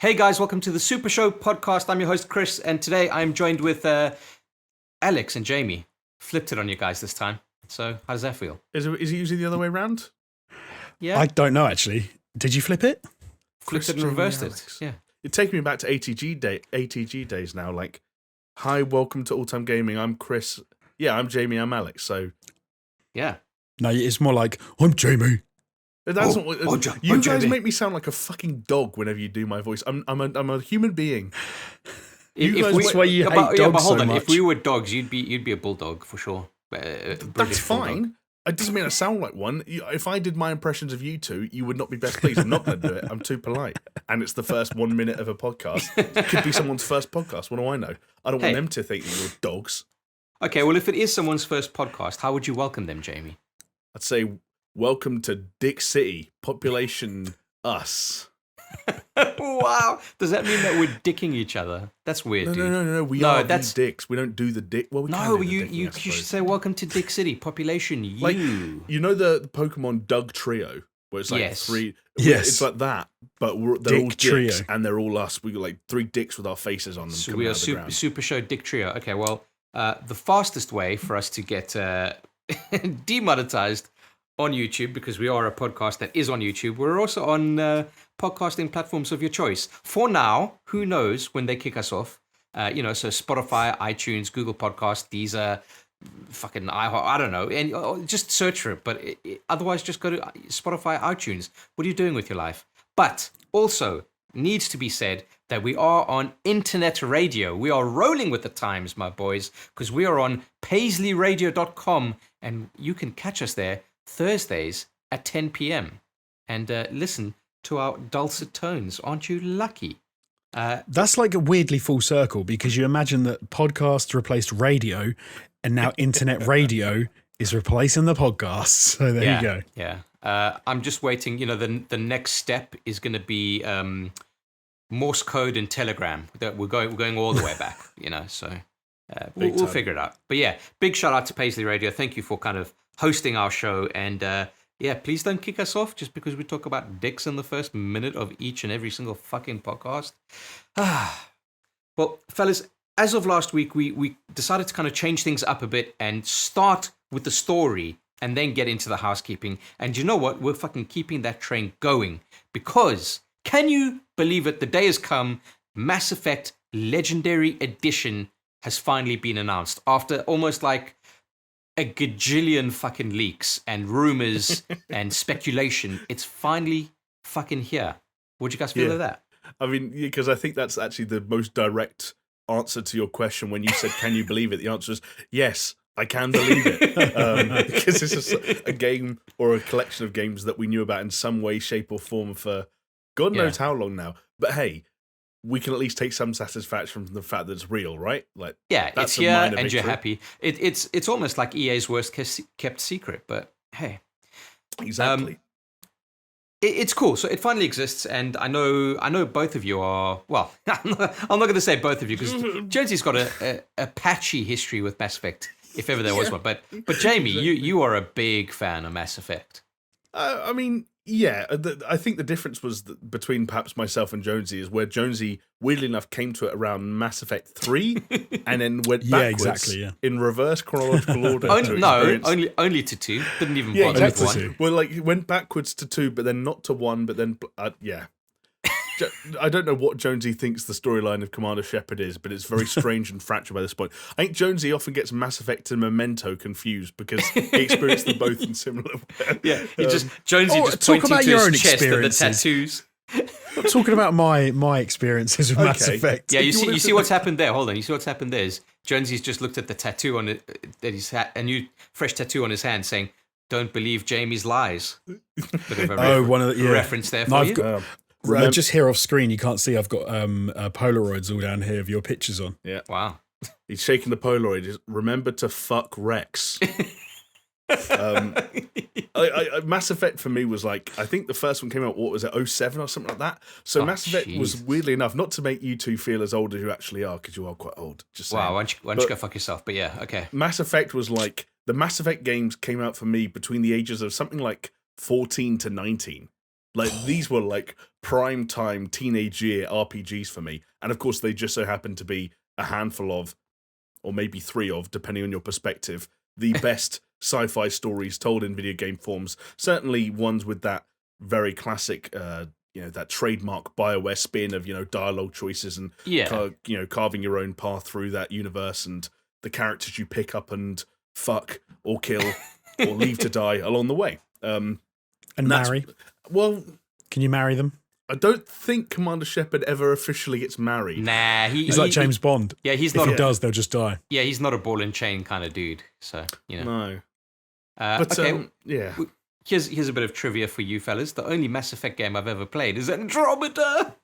Hey guys, welcome to the SuperShow podcast. I'm your host Chris, and today I'm joined with Alex and Jamie. Flipped it on you guys this time. So how does that feel? Is it usually the other way around? Yeah, I don't know actually. Did you flip it? flipped it and reversed it. Yeah. It's taking me back to ATG days now. Like, hi, welcome to All Time Gaming. I'm Chris. Yeah, I'm Jamie. I'm Alex. So Yeah. No, it's more like I'm Jamie. that's not what you guys Jamie. make me sound like a fucking dog whenever you do my voice. I'm a human being. That's why you hate but dogs hold so on. much. If we were dogs, you'd be a bulldog for sure. That's British bulldog. fine. It doesn't mean I sound like one. If I did my impressions of you two, you would not be best pleased. I'm not going to do it. I'm too polite. And it's the first 1 minute of a podcast. It could be someone's first podcast. What do I know? I don't want them to think that you're dogs. Okay, well, if it is someone's first podcast, how would you welcome them, Jamie? I'd say, welcome to Dick City, population us. Wow. Does that mean that we're dicking each other? That's weird, dude. No. We No, are that's- the dicks. We don't do the dick. Well, we can No, do the you dicking, I should suppose. say welcome to Dick City, population you. Like, you know the Pokemon Doug Trio, where it's like Yes. three. Yes. It's like that, but they're all Dick dicks, Trio. and they're all us. We got like three dicks with our faces on them. So coming we are out of the ground. Super Show Dick Trio. Okay, well, the fastest way for us to get demonetized on YouTube, because we are a podcast that is on YouTube, we're also on podcasting platforms of your choice. For now, who knows when they kick us off? So Spotify, iTunes, Google Podcasts, Deezer, fucking iHeart, I don't know. And just search for it. But otherwise, just go to Spotify, iTunes. What are you doing with your life? But also, needs to be said that we are on internet radio. We are rolling with the times, my boys, because we are on paisleyradio.com, and you can catch us there Thursdays at 10 p.m. and listen to our dulcet tones. Aren't you lucky? That's like a weirdly full circle because you imagine that podcasts replaced radio and now internet radio is replacing the podcasts. So there you go. Yeah. I'm just waiting. The next step is going to be Morse code and Telegram. We're going all the way back. So we'll figure it out. But yeah, big shout out to Paisley Radio. Thank you for kind of hosting our show, and please don't kick us off just because we talk about dicks in the first minute of each and every single fucking podcast. Well, fellas, as of last week, we decided to kind of change things up a bit and start with the story and then get into the housekeeping. And you know what? We're fucking keeping that train going because, can you believe it? The day has come. Mass Effect Legendary Edition has finally been announced after almost like a gajillion fucking leaks and rumors and speculation. It's finally fucking here. What'd you guys feel of that? I mean, because I think that's actually the most direct answer to your question when you said, "Can you believe it?" The answer is yes. I can believe it because this is a game or a collection of games that we knew about in some way, shape, or form for God knows how long now. But hey, we can at least take some satisfaction from the fact that it's real, right? Like, yeah, that's it's a here minor and you're victory. happy. It's almost like EA's worst kept secret, but hey, Exactly. it's cool. So it finally exists, and I know both of you are. Well, I'm not going to say both of you because Jonesy's got a patchy history with Mass Effect, if ever there was one. But Jamie, you are a big fan of Mass Effect. I mean, yeah. I think the difference was between perhaps myself and Jonesy is where Jonesy, weirdly enough, came to it around Mass Effect 3 and then went backwards in reverse chronological order. Only to 2. Didn't even bother with 1. Well, like, he went backwards to 2, but then not to 1, but then, yeah. I don't know what Jonesy thinks the storyline of Commander Shepard is, but it's very strange and fractured by this point. I think Jonesy often gets Mass Effect and Memento confused because he experienced them both in similar ways. Yeah, Jonesy just talk pointing about to your his own chest and the experiences. tattoos. I'm talking about my experiences with Mass Effect. Yeah, you see what's happened there. Hold on, you see what's happened there is Jonesy's just looked at the tattoo on it, that he's had a new fresh tattoo on his hand, saying, "Don't believe Jamie's lies." Bit of a reference there for you. Just here off screen, you can't see I've got Polaroids all down here of your pictures on. Yeah. Wow. He's shaking the Polaroid. Remember to fuck Rex. Mass Effect for me was like, I think the first one came out, what was it, 07 or something like that? So Mass Effect was weirdly enough, not to make you two feel as old as you actually are, because you are quite old. Just saying. Wow, why don't you go fuck yourself? But yeah, okay. Mass Effect was like, the Mass Effect games came out for me between the ages of something like 14 to 19. Like, these were like prime time teenage year RPGs for me. And of course, they just so happen to be a handful of, or maybe 3 of, depending on your perspective, the best sci-fi stories told in video game forms. Certainly ones with that very classic, that trademark BioWare spin of, dialogue choices and, carving your own path through that universe and the characters you pick up and fuck or kill or leave to die along the way. And marry. Well, can you marry them? I don't think Commander Shepard ever officially gets married. Nah, he's like James Bond. Yeah, he's if not. If he does, they'll just die. Yeah, he's not a ball and chain kind of dude. So No. Okay. Yeah. Here's a bit of trivia for you fellas. The only Mass Effect game I've ever played is Andromeda.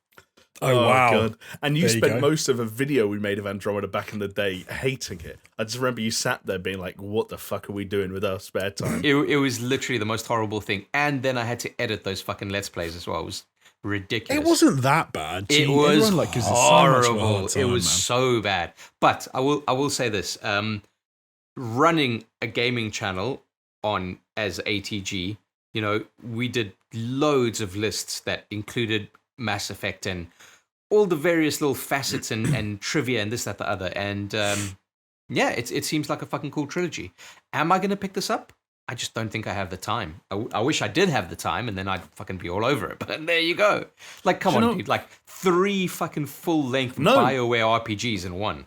Oh wow! God. And you spent most of a video we made of Andromeda back in the day hating it. I just remember you sat there being like, "What the fuck are we doing with our spare time?" It was literally the most horrible thing. And then I had to edit those fucking Let's Plays as well. It was ridiculous. It wasn't that bad. It was horrible. It was so bad. But I will say this: running a gaming channel on as ATG, we did loads of lists that included Mass Effect and all the various little facets and trivia and this, that, the other. And it seems like a fucking cool trilogy. Am I going to pick this up? I just don't think I have the time. I wish I did have the time, and then I'd fucking be all over it. But there you go. Like, come on, dude. Like 3 fucking full-length BioWare RPGs in one.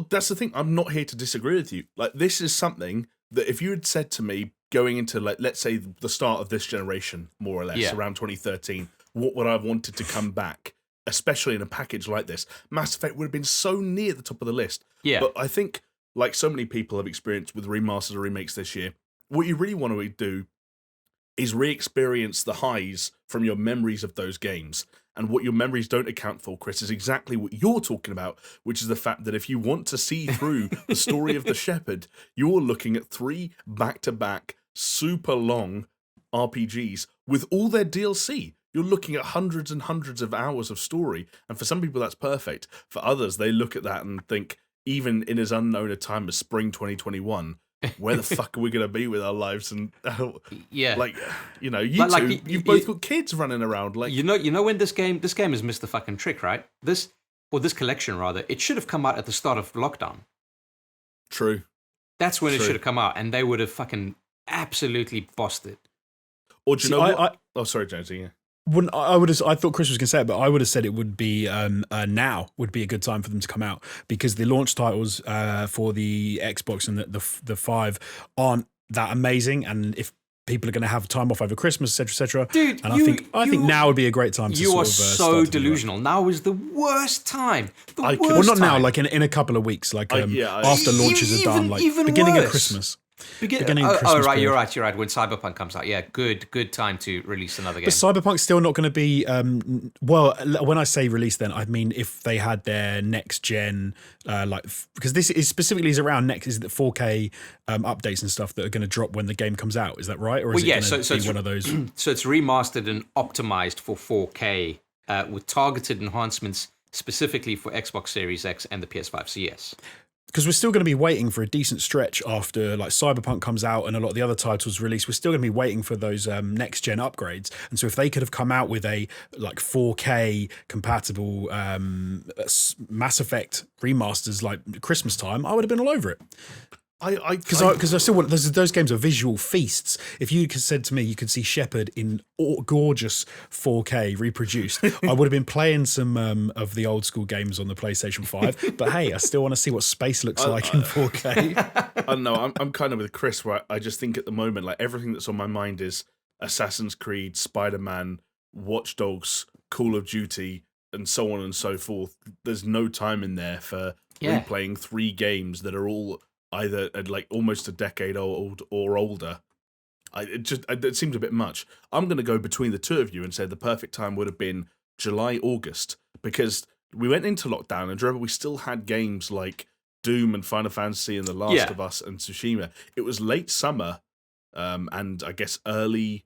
That's the thing. I'm not here to disagree with you. Like, this is something that if you had said to me going into, like, let's say the start of this generation, more or less, around 2013, what would I have wanted to come back, especially in a package like this? Mass Effect would have been so near the top of the list. Yeah. But I think, like so many people have experienced with remasters or remakes this year, what you really want to do is re-experience the highs from your memories of those games. And what your memories don't account for, Chris, is exactly what you're talking about, which is the fact that if you want to see through the story of the Shepherd, you're looking at 3 back-to-back, super long RPGs with all their DLC. You're looking at hundreds and hundreds of hours of story. And for some people, that's perfect. For others, they look at that and think, even in as unknown a time as spring 2021, where the fuck are we going to be with our lives? And you've both got kids running around. Like, when this game has missed the fucking trick, right? This collection rather, it should have come out at the start of lockdown. True. That's when it should have come out, and they would have fucking absolutely bossed it. Or do you know what? Oh, sorry, Jonesy. Yeah. I thought Chris was going to say it, but I would have said it would be now would be a good time for them to come out, because the launch titles for the Xbox and the 5 aren't that amazing, and if people are going to have time off over Christmas, etc., dude, and I think now would be a great time to. You are so delusional. Now is the worst time. Now, like in a couple of weeks, like after launches are done, like beginning of Christmas. Right, you're right. When Cyberpunk comes out, good time to release another game. But Cyberpunk's still not going to be. When I say release, then I mean if they had their next gen, because this is specifically around next, is the 4K updates and stuff that are going to drop when the game comes out. Is that right, or is it going to be one of those? So it's remastered and optimized for 4K with targeted enhancements specifically for Xbox Series X and the PS5. So yes. Because we're still going to be waiting for a decent stretch after like Cyberpunk comes out and a lot of the other titles release. We're still going to be waiting for those next gen upgrades. And so if they could have come out with a like 4K compatible Mass Effect remasters like Christmas time, I would have been all over it. Because I still want those games are visual feasts. If you said to me you could see Shepard in gorgeous 4K reproduced, I would have been playing some of the old school games on the PlayStation 5. But hey, I still want to see what space looks like in 4K. I don't know. I'm kind of with Chris, where I just think at the moment, like everything that's on my mind is Assassin's Creed, Spider-Man, Watch Dogs, Call of Duty, and so on and so forth. There's no time in there for replaying 3 games that are all either like almost a decade old or older. It seems a bit much. I'm going to go between the two of you and say the perfect time would have been July, August, because we went into lockdown and remember we still had games like Doom and Final Fantasy and The Last of Us and Tsushima. It was late summer and I guess early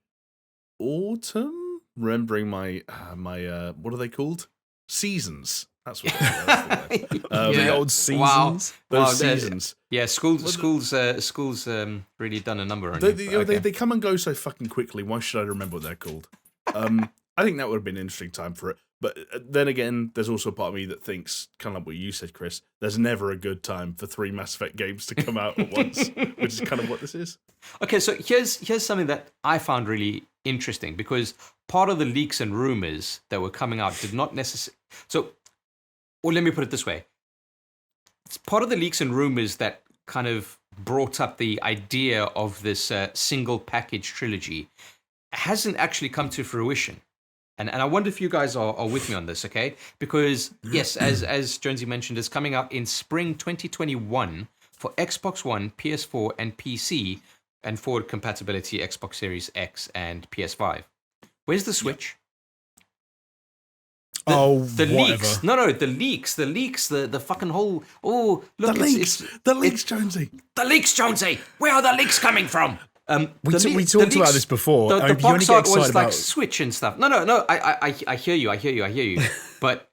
autumn, remembering my what are they called? Seasons. That's what it was. The old seasons. Wow. Those seasons. Yeah, schools really done a number on they come and go so fucking quickly. Why should I remember what they're called? I I think that would have been an interesting time for it. But then again, there's also a part of me that thinks, kind of like what you said, Chris, there's never a good time for 3 Mass Effect games to come out at once, which is kind of what this is. Okay, so here's something that I found really interesting, because part of the leaks and rumors that were coming out did not necessarily... Or let me put it this way. It's part of the leaks and rumors that kind of brought up the idea of this single package trilogy hasn't actually come to fruition. And I wonder if you guys are with me on this, okay? Because, yes, as Jonesy mentioned, it's coming out in spring 2021 for Xbox One, PS4, and PC, and forward compatibility Xbox Series X and PS5. Where's the Switch? The leaks. No, the leaks, the fucking whole... Oh, look, the leaks, Jonesy. The leaks, Jonesy. Where are the leaks coming from? We talked about this before. The box art was like Switch and stuff. No. I hear you. But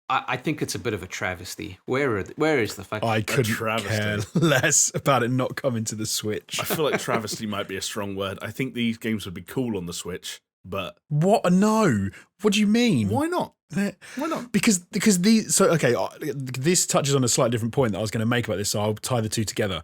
I think it's a bit of a travesty. Where is the fucking... I couldn't care less about it not coming to the Switch. I feel like travesty might be a strong word. I think these games would be cool on the Switch, but... What? No. What do you mean? Why not? Why not? Because these... So, okay, this touches on a slightly different point that I was going to make about this, so I'll tie the two together.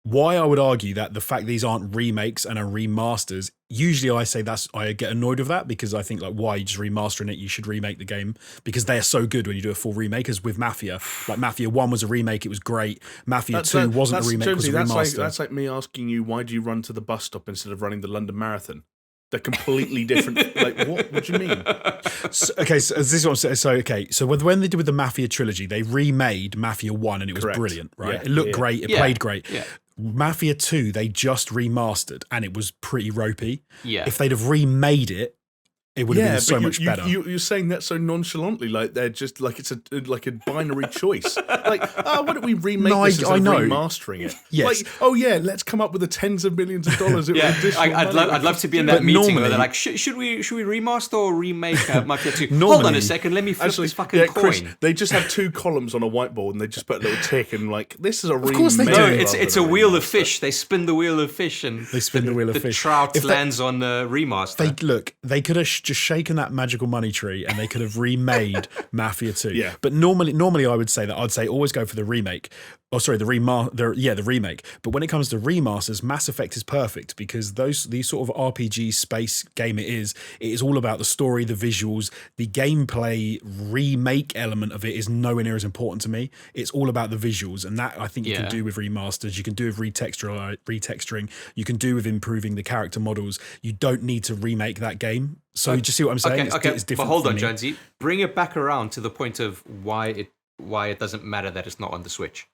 Why I would argue that the fact these aren't remakes and are remasters, usually I say I get annoyed with that, because I think, like, why are you just remastering it? You should remake the game, because they are so good when you do a full remake, as with Mafia. Like, Mafia 1 was a remake, it was great. Mafia 2 wasn't a remake, it was a remaster. That's like me asking you, why do you run to the bus stop instead of running the London Marathon? They're completely different. Like, what do you mean? So this is what I'm saying. So when they did with the Mafia trilogy, they remade Mafia 1 and it was brilliant, right? Yeah, it looked great, it played great. Yeah. Mafia 2, they just remastered and it was pretty ropey. Yeah. If they'd have remade it, it would have been so much better. You're saying that so nonchalantly, like they're just like it's a binary choice. Like, why don't we remake this instead of remastering it? Yes. Like, let's come up with the tens of millions of dollars. I'd love to be in that meeting where they're like, should we remaster or remake Mafia 2? Hold on a second, let me flip this fucking coin. Chris, they just have 2 columns on a whiteboard and they just put a little tick and like, this is a remake. Of course they do. No, it's a wheel of fish. They spin the wheel of fish and the trout lands on the remaster. They could have just shaken that magical money tree and they could have remade Mafia 2. Yeah. But normally I would say always go for the remake. Oh, sorry, the remake. But when it comes to remasters, Mass Effect is perfect, because these sort of RPG space game it is all about the story, the visuals, the gameplay remake element of it is nowhere near as important to me. It's all about the visuals, and that I think you can do with remasters. You can do with retexturing. You can do with improving the character models. You don't need to remake that game. So you just see what I'm saying? Okay. It's different. But hold on, Jonesy. Bring it back around to the point of why it doesn't matter that it's not on the Switch.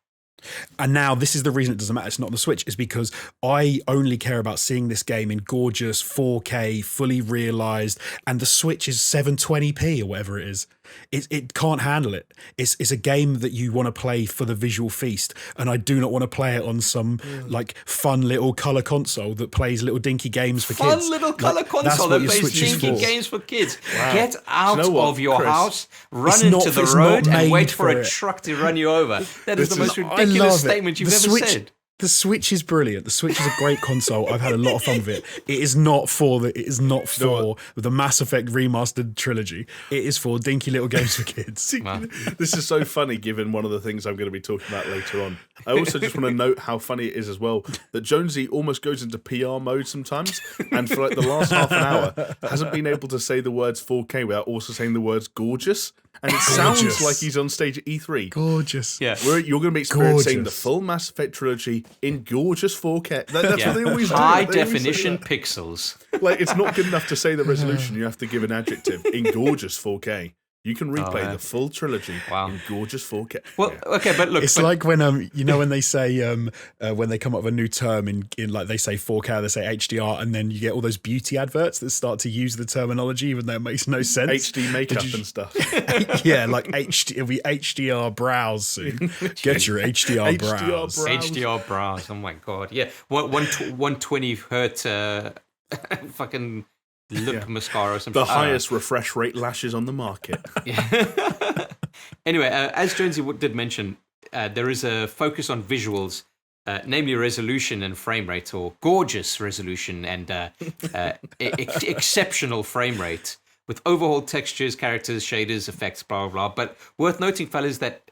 And now this is the reason it doesn't matter it's not on the Switch, is because I only care about seeing this game in gorgeous 4K, fully realised, and the Switch is 720p or whatever it is. It can't handle it. It's a game that you want to play for the visual feast, and I do not want to play it on some like fun little colour console that plays little dinky games for kids. Fun little colour console that plays dinky games for kids. Wow. Get out of your house, run into the road, and wait for a truck to run you over. That is the most ridiculous statement you've ever said. The Switch is brilliant. The Switch is a great console. I've had a lot of fun with it. It is not for the Mass Effect remastered trilogy. It is for dinky little games for kids. Wow. This is so funny, given one of the things I'm going to be talking about later on. I also just want to note how funny it is as well that Jonesy almost goes into PR mode sometimes, and for like the last half an hour hasn't been able to say the words 4K without also saying the words gorgeous. And it sounds like he's on stage at E3. Gorgeous. Yeah. You're going to be experiencing the full Mass Effect trilogy in gorgeous 4K. That's what they always do. High definition pixels. Like, it's not good enough to say the resolution. You have to give an adjective. In gorgeous 4K. You can replay the full trilogy in gorgeous 4K. Well, okay, but look, it's like when when they say when they come up with a new term in like they say 4K, they say HDR, and then you get all those beauty adverts that start to use the terminology even though it makes no sense. HD makeup and stuff. Yeah, like it'll be HDR brows soon. Get your HDR brows. HDR brows. Oh my god, yeah, 120 hertz fucking lip mascara or something. The highest refresh rate lashes on the market. Yeah. Anyway, as Jonesy did mention, there is a focus on visuals, namely resolution and frame rate, or gorgeous resolution and exceptional frame rate with overhauled textures, characters, shaders, effects, blah blah blah. But worth noting, fellas, that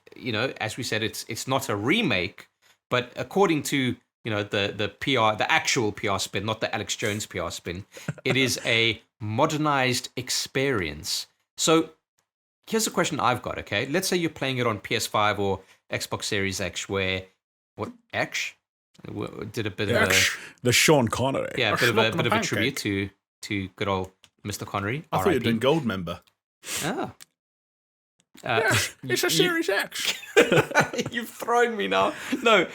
as we said, it's not a remake, but according to the PR, the actual PR spin, not the Alex Jones PR spin, it is a modernized experience. So here's a question I've got. Okay, let's say you're playing it on PS5 or Xbox Series X, where X did a bit of the Sean Connery. a bit of a tribute to good old Mr. Connery. I thought you'd been gold member. Ah. It's a Series X. You've thrown me now. No.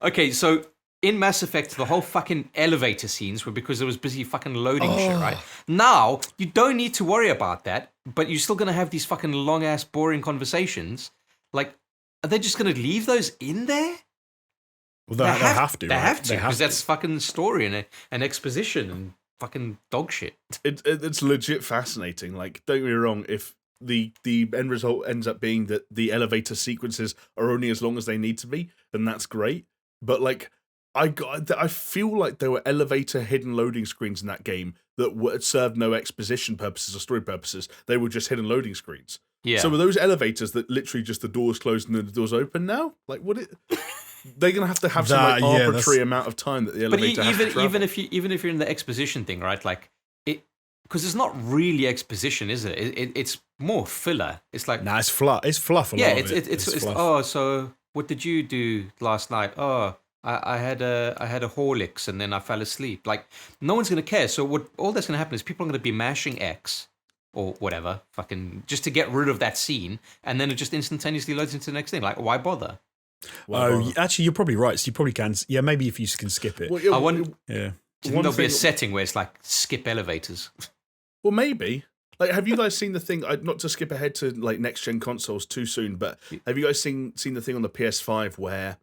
Okay, so in Mass Effect, the whole fucking elevator scenes were because it was busy fucking loading shit, right? Now, you don't need to worry about that, but you're still going to have these fucking long-ass, boring conversations. Like, are they just going to leave those in there? Well, they have to. They right? have to, because that's fucking story and an exposition and fucking dog shit. It's legit fascinating. Like, don't get me wrong, if the end result ends up being that the elevator sequences are only as long as they need to be, then that's great. But like, I feel like there were elevator hidden loading screens in that game that served no exposition purposes or story purposes. They were just hidden loading screens. Yeah. So were those elevators that literally just the doors closed and then the doors open now? Like, they're gonna have to have some like, arbitrary amount of time that the elevator has to travel. even if you're in the exposition thing, right? Like it, because it's not really exposition, is it? It's more filler. It's like it's fluff. It's fluff. It's fluff. So what did you do last night? I had a Horlicks and then I fell asleep. Like no one's gonna care. So all that's gonna happen is people are gonna be mashing X or whatever, fucking just to get rid of that scene, and then it just instantaneously loads into the next thing. Like why bother? Actually, you're probably right. So you probably can. Yeah, maybe if you can skip it. Well, I wonder. Yeah. There'll be a setting where it's like skip elevators. Well, maybe. Like, have you guys seen the thing? Not to skip ahead to like next gen consoles too soon, but have you guys seen the thing on the PS5 where,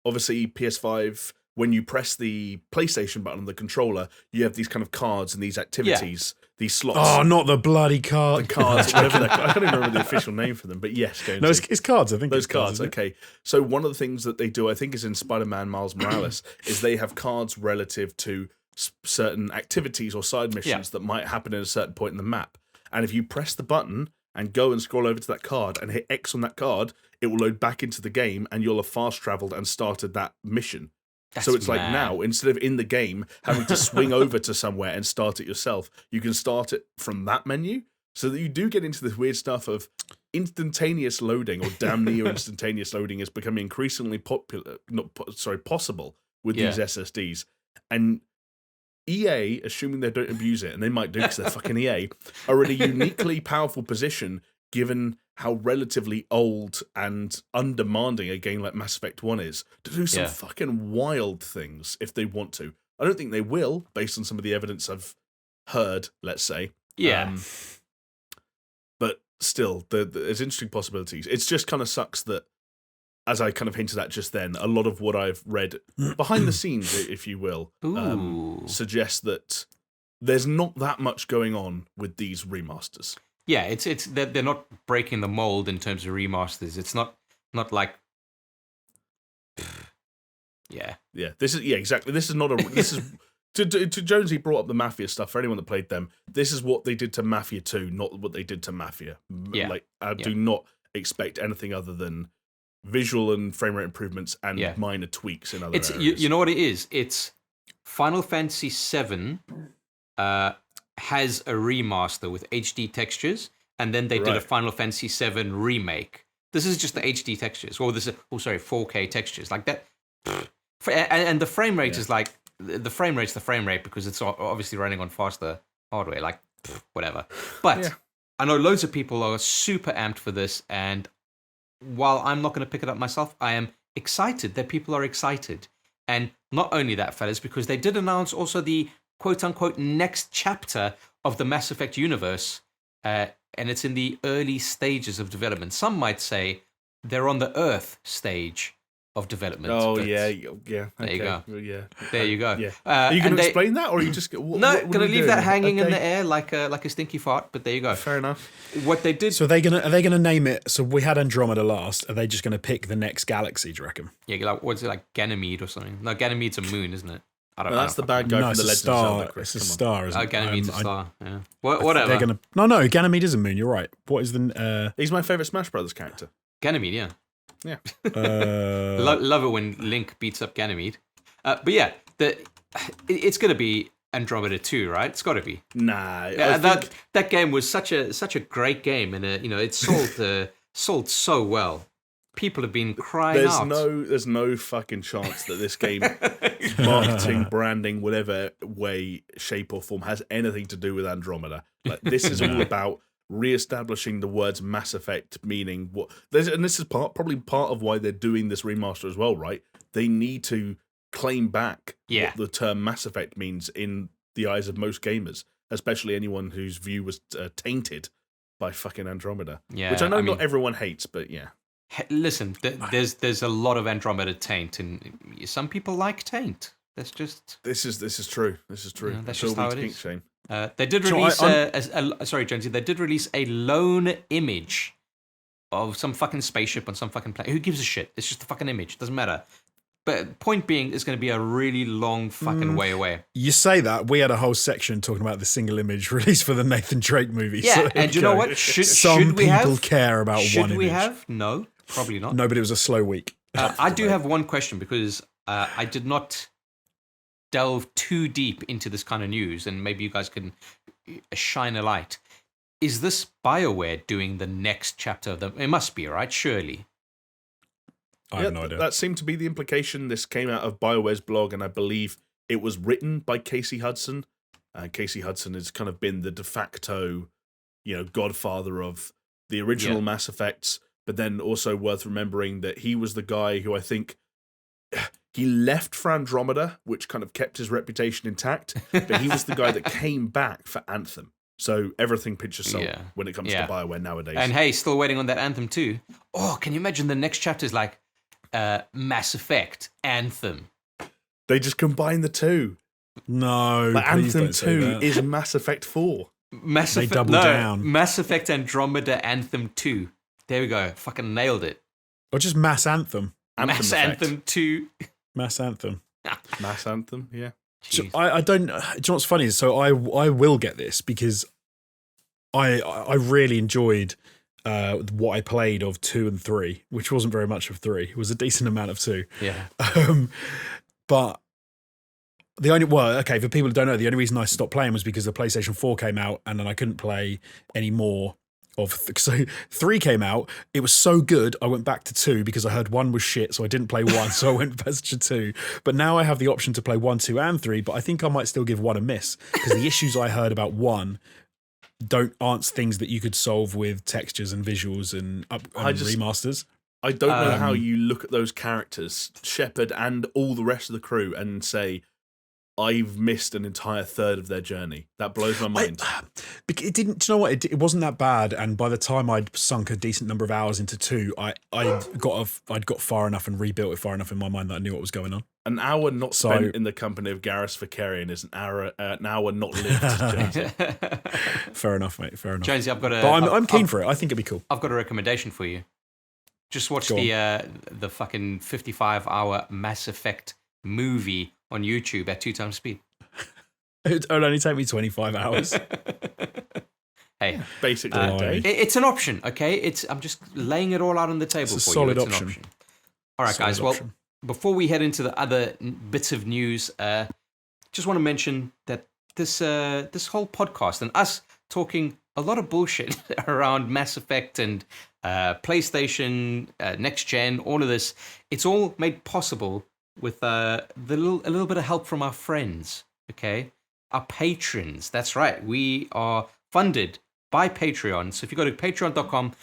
obviously, PS5 when you press the PlayStation button on the controller, you have these kind of cards and these activities, these slots. Oh, not the bloody card. The cards, whatever I can't even remember the official name for them, but yes, James. No, it's cards. I think those cards. Okay, so one of the things that they do, I think, is in Spider-Man Miles Morales, is they have cards relative to certain activities or side missions that might happen at a certain point in the map. And if you press the button and go and scroll over to that card and hit X on that card, it will load back into the game and you'll have fast traveled and started that mission. So it's like now, instead of in the game having to swing over to somewhere and start it yourself, you can start it from that menu. So that you do get into this weird stuff of instantaneous loading, or damn near instantaneous loading, is becoming increasingly possible with these SSDs. And EA, assuming they don't abuse it, and they might do because they're fucking EA, are in a uniquely powerful position given how relatively old and undemanding a game like Mass Effect 1 is, to do some fucking wild things if they want to. I don't think they will, based on some of the evidence I've heard, let's say. Yeah. But still, there's interesting possibilities. It just kind of sucks that, as I kind of hinted at just then, a lot of what I've read behind the scenes, if you will, suggests that there's not that much going on with these remasters. Yeah, they're not breaking the mold in terms of remasters. It's not like exactly. This is not a to Jonesy brought up the Mafia stuff. For anyone that played them, this is what they did to Mafia 2, not what they did to Mafia. Like I do not expect anything other than visual and frame rate improvements and minor tweaks in other areas. You know what it is? It's Final Fantasy VII has a remaster with HD textures, and then they did a Final Fantasy VII remake. This is just the HD textures, or 4K textures, like that. And the frame rate is like the frame rate's the frame rate because it's obviously running on faster hardware, like whatever. But I know loads of people are super amped for this, and while I'm not going to pick it up myself, I am excited that people are excited. And not only that, fellas, because they did announce also the quote-unquote next chapter of the Mass Effect universe, and it's in the early stages of development. Some might say they're on the Earth stage of development. Oh, yeah. There you go. Yeah. There you go. Yeah. Are you going to explain that, or are you just... going to leave that hanging in the air like a stinky fart, but there you go. Fair enough. What they did... So are they gonna name it... So we had Andromeda last. Are they just going to pick the next galaxy, do you reckon? Yeah, like, what's it, like Ganymede or something? No, Ganymede's a moon, isn't it? I don't. No, that's the bad guy No, from it's the a Legend of star. Zelda. Chris, It's a come on. star, isn't Oh, it? Ganymede's a star. Yeah. They're Whatever. gonna. No, Ganymede is a moon. You're right. What is the? He's my favorite Smash Brothers character. Ganymede, yeah. Yeah. Love it when Link beats up Ganymede. But yeah, it's going to be Andromeda 2, right? It's got to be. Nah. Yeah, that game was such a great game, and it sold so well. People have been crying out. There's no fucking chance that this game, marketing, branding, whatever way, shape, or form, has anything to do with Andromeda. Like, this is all about re-establishing the words Mass Effect meaning what. And this is probably part of why they're doing this remaster as well, right? They need to claim back what the term Mass Effect means in the eyes of most gamers, especially anyone whose view was tainted by fucking Andromeda. Yeah, which I know not everyone hates, but yeah. Listen, there's a lot of Andromeda taint, and some people like taint. That's just This is true. This is true. Yeah, that's just how it Pink is. Shame. They did release sorry, Jonesy. They did release a lone image of some fucking spaceship on some fucking planet. Who gives a shit? It's just a fucking image. Doesn't matter. But point being, it's going to be a really long fucking way away. You say that, we had a whole section talking about the single image release for the Nathan Drake movie. Yeah, so and you know what? Some people care about one image. Should we have? No, probably not. No, but it was a slow week. I do have one question because I did not delve too deep into this kind of news, and maybe you guys can shine a light. Is this BioWare doing the next chapter of the? It must be, right? Surely. I have no idea. That seemed to be the implication. This came out of BioWare's blog, and I believe it was written by Casey Hudson. Casey Hudson has kind of been the de facto, godfather of the original Mass Effects, but then also worth remembering that he was the guy who I think he left for Andromeda, which kind of kept his reputation intact, but he was the guy that came back for Anthem. So everything pinches salt when it comes to BioWare nowadays. And hey, still waiting on that Anthem too. Oh, can you imagine the next chapter is like Mass Effect, Anthem. They just combine the two. No, but Anthem 2 that. is Mass Effect 4. They double down. Mass Effect Andromeda Anthem 2. There we go. Fucking nailed it. Or just Mass Anthem. Mass Anthem 2. Mass Anthem. Mass Anthem, yeah. So I don't. Do you know what's funny is I will get this because I really enjoyed what I played of 2 and 3, which wasn't very much of 3. It was a decent amount of 2. Yeah. But for people who don't know, the only reason I stopped playing was because the PlayStation 4 came out and then I couldn't play any more of. So 3 came out. It was so good, I went back to 2 because I heard 1 was shit, so I didn't play 1, so I went back to 2. But now I have the option to play 1, 2, and 3, but I think I might still give 1 a miss because the issues I heard about 1 aren't things that you could solve with textures and visuals and remasters. I don't know how you look at those characters, Shepard and all the rest of the crew, and say, I've missed an entire third of their journey. That blows my mind. It didn't. Do you know what? It wasn't that bad. And by the time I'd sunk a decent number of hours into 2, I'd got far enough and rebuilt it far enough in my mind that I knew what was going on. An hour not spent in the company of Garrus Vakarian is an hour not lived. Fair enough, mate. Fair enough. Jonesy, I've got a. But I'm keen for it. I think it'd be cool. I've got a recommendation for you. Just watch the fucking 55-hour Mass Effect movie on YouTube at 2 times speed. It'll only take me 25 hours. Hey, basically a day. It's an option, okay? I'm just laying it all out on the table it's for a solid you. Option. All right, guys. Well, before we head into the other bits of news, just want to mention that this whole podcast and us talking a lot of bullshit around Mass Effect and PlayStation, next gen, all of this, it's all made possible with a little bit of help from our friends, okay? Our patrons. That's right. We are funded by Patreon. So if you go to patreon.com/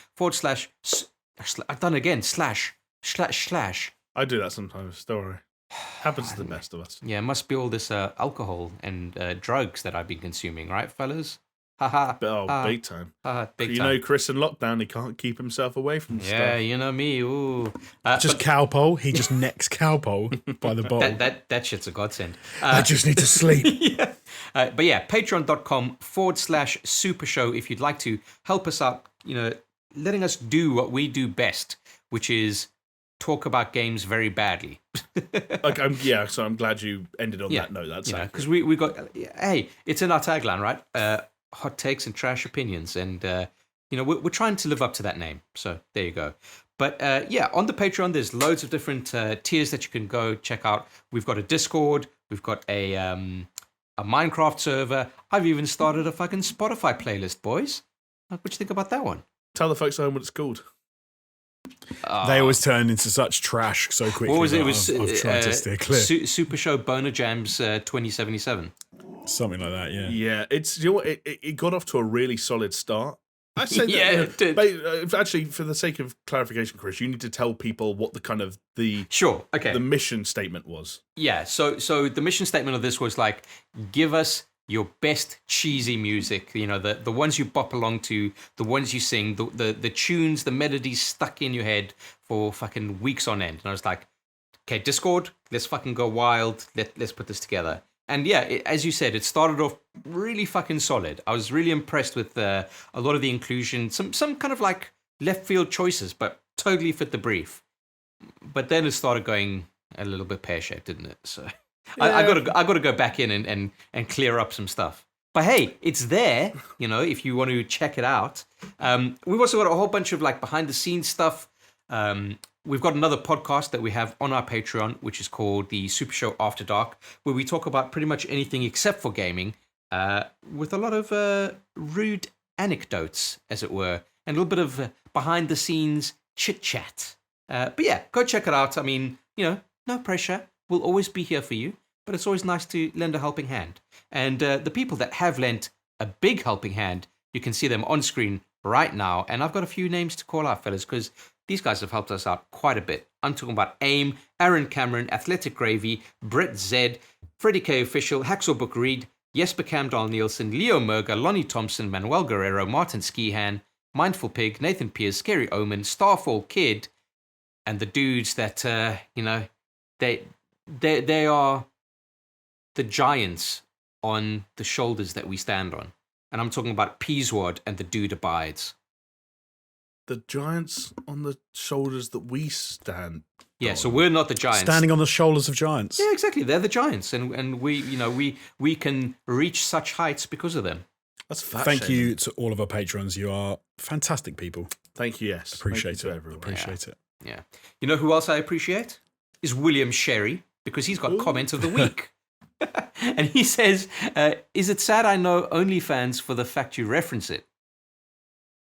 I've done it again, // I do that sometimes, don't worry. Happens to the best of us. Yeah, it must be all this alcohol and drugs that I've been consuming, right, fellas? Haha. Big time. Big you time. know, Chris in lockdown, he can't keep himself away from stuff. Yeah, you know me. Ooh. Just cowpole. He just necks cowpole by the bottle. That shit's a godsend. I just need to sleep. Yeah. But yeah, patreon.com / SuperShow if you'd like to help us out, letting us do what we do best, which is talk about games very badly. So I'm glad you ended on that note. That's because we got, hey, it's in our tagline, right? Hot takes and trash opinions, and we're trying to live up to that name. So there you go. But on the Patreon, there's loads of different tiers that you can go check out. We've got a Discord, we've got a Minecraft server. I've even started a fucking Spotify playlist, boys. What do you think about that one? Tell the folks at home what it's called. They always turn into such trash so quickly. What was it? It was I've tried to steer clear. SuperShow Boner Jams 2077. Something like that, yeah. Yeah, it got off to a really solid start. I said it did. Actually, for the sake of clarification, Chris, you need to tell people what the mission statement was. Yeah, so the mission statement of this was like, give us your best cheesy music, the ones you bop along to, the ones you sing, the tunes, the melodies stuck in your head for fucking weeks on end. And I was like, okay, Discord, let's fucking go wild. Let's put this together. And yeah, as you said, it started off really fucking solid. I was really impressed with a lot of the inclusion, some kind of like left field choices, but totally fit the brief. But then it started going a little bit pear-shaped, didn't it? So I got to go back in and clear up some stuff. But hey, it's there, if you want to check it out. We've also got a whole bunch of like behind the scenes stuff. We've got another podcast that we have on our Patreon, which is called the Super Show After Dark, where we talk about pretty much anything except for gaming, with a lot of rude anecdotes, as it were, and a little bit of behind the scenes chit chat. But yeah, go check it out. I mean, no pressure. We'll always be here for you, but it's always nice to lend a helping hand. And the people that have lent a big helping hand, you can see them on screen right now. And I've got a few names to call out, fellas, because these guys have helped us out quite a bit. I'm talking about AIM, Aaron Cameron, Athletic Gravy, Brett Zed, Freddie K. Official, Hacksaw Book Reed, Jesper Camdal Nielsen, Leo Merger, Lonnie Thompson, Manuel Guerrero, Martin Skihan, Mindful Pig, Nathan Pierce, Scary Omen, Starfall Kid, and the dudes that, they are the giants on the shoulders that we stand on. And I'm talking about Peaswad and the Dude Abides. The giants on the shoulders that we stand. Yeah, so we're not the giants. Standing on the shoulders of giants. Yeah, exactly. They're the giants, and we can reach such heights because of them. That's fat Thank shaming. you to all of our patrons. You are fantastic people. Thank you. Yes, Appreciate Thank you it. to everyone. Appreciate it. Yeah. You know who else I appreciate? Is William Sherry, because he's got comment of the week. And he says, is it sad I know OnlyFans for the fact you reference it?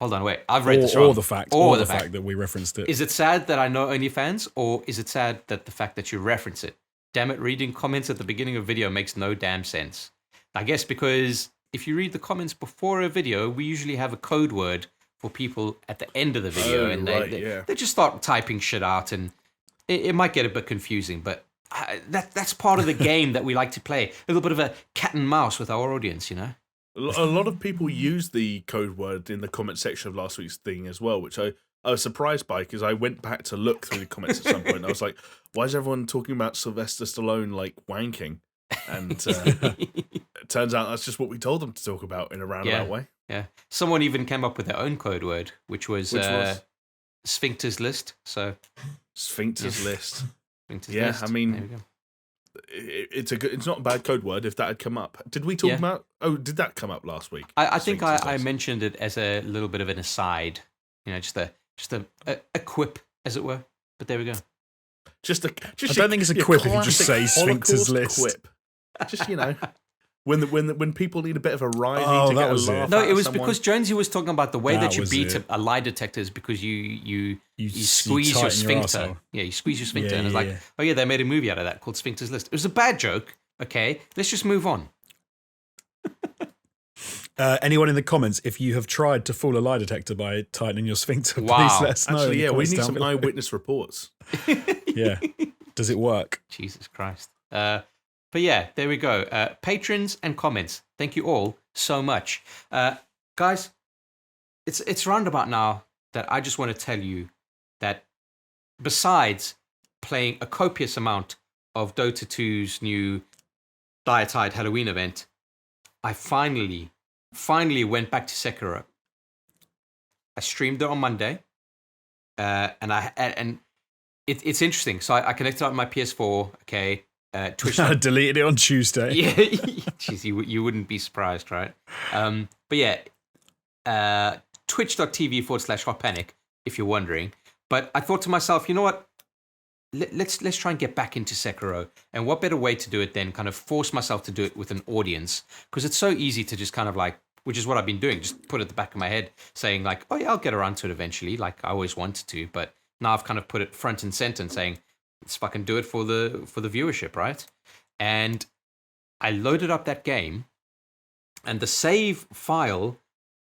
Hold on, wait. I've read this wrong. Or the fact that we referenced it. Is it sad that I know OnlyFans, or is it sad that the fact that you reference it? Damn it, reading comments at the beginning of a video makes no damn sense. I guess because if you read the comments before a video, we usually have a code word for people at the end of the video, and they just start typing shit out, and it might get a bit confusing, but that's part of the game that we like to play. A little bit of a cat and mouse with our audience, A lot of people use the code word in the comment section of last week's thing as well, which I was surprised by, because I went back to look through the comments at some point and I was like, why is everyone talking about Sylvester Stallone like wanking? And it turns out that's just what we told them to talk about in a roundabout way. Yeah. Someone even came up with their own code word, which was Sphincter's List. So Sphincter's List. Sphincter's yeah, List. I mean, it's not a bad code word if that had come up. Did we talk about? Oh, did that come up last week? I think I mentioned it as a little bit of an aside, just a quip, as it were. But there we go. I don't think it's a quip if you just say Sphincter's List. Quip. Just when people need a bit of a ride, Oh, to that get was a it. laugh No, out it was of someone. because Jonesy was talking about the way That that you was beat it. a lie detector is because you You squeeze your tighten your sphincter. arsehole. Yeah, you squeeze your sphincter, Yeah, and it's yeah, like, yeah. oh yeah, they made a movie out of that called Sphincter's List. It was a bad joke. Okay, let's just move on. Anyone in the comments, if you have tried to fool a lie detector by tightening your sphincter, Wow. please let us know. Actually, in the yeah, we comments need down some below. eyewitness reports. Yeah. Does it work? Jesus Christ. But yeah, there we go. Patrons and comments. Thank you all so much. Guys, it's roundabout now that I just want to tell you that besides playing a copious amount of Dota 2's new Dietide Halloween event, I finally went back to Sekiro. I streamed it on Monday, and it's interesting. So I connected up my PS4. Okay, Twitch. I deleted it on Tuesday. Yeah, jeez, you wouldn't be surprised, right? But yeah, twitch.tv/Hot Panic, if you're wondering. But I thought to myself, you know what? Let's try and get back into Sekiro. And what better way to do it than kind of force myself to do it with an audience? Because it's so easy to just kind of like, which is what I've been doing, just put it at the back of my head, saying like, oh yeah, I'll get around to it eventually, like I always wanted to. But now I've kind of put it front and center and saying, let's fucking do it for the viewership, right? And I loaded up that game, and the save file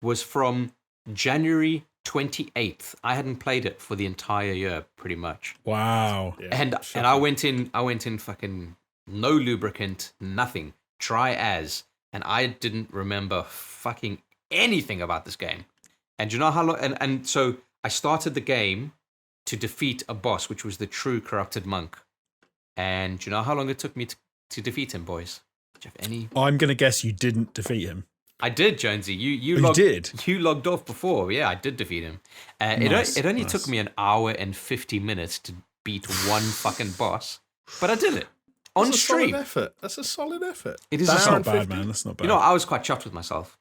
was from January 28th. I hadn't played it for the entire year, pretty much. Wow. Yeah, And I went in fucking no lubricant, nothing, dry as, and I didn't remember fucking anything about this game. And do you know how long? And so I started the game to defeat a boss, which was the true corrupted monk. And do you know how long it took me to defeat him, boys? Do you have any? I'm going to guess you didn't defeat him. I did, Jonesy. You did? You logged off before. Yeah, I did defeat him. It only took me an hour and 50 minutes to beat one fucking boss, but I did it on stream. That's a solid effort. It is That's a not solid. bad, man. That's not bad. You know, I was quite chuffed with myself.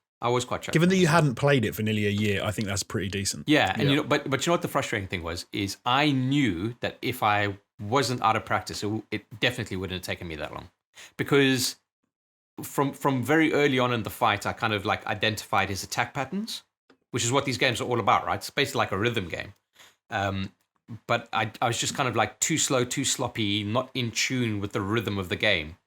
Given that you hadn't played it for nearly a year, I think that's pretty decent. Yeah, and you know, but you know what the frustrating thing was is I knew that if I wasn't out of practice, it definitely wouldn't have taken me that long, because from very early on in the fight, I kind of like identified his attack patterns, which is what these games are all about, right? It's basically like a rhythm game. But I was just kind of like too slow, too sloppy, not in tune with the rhythm of the game.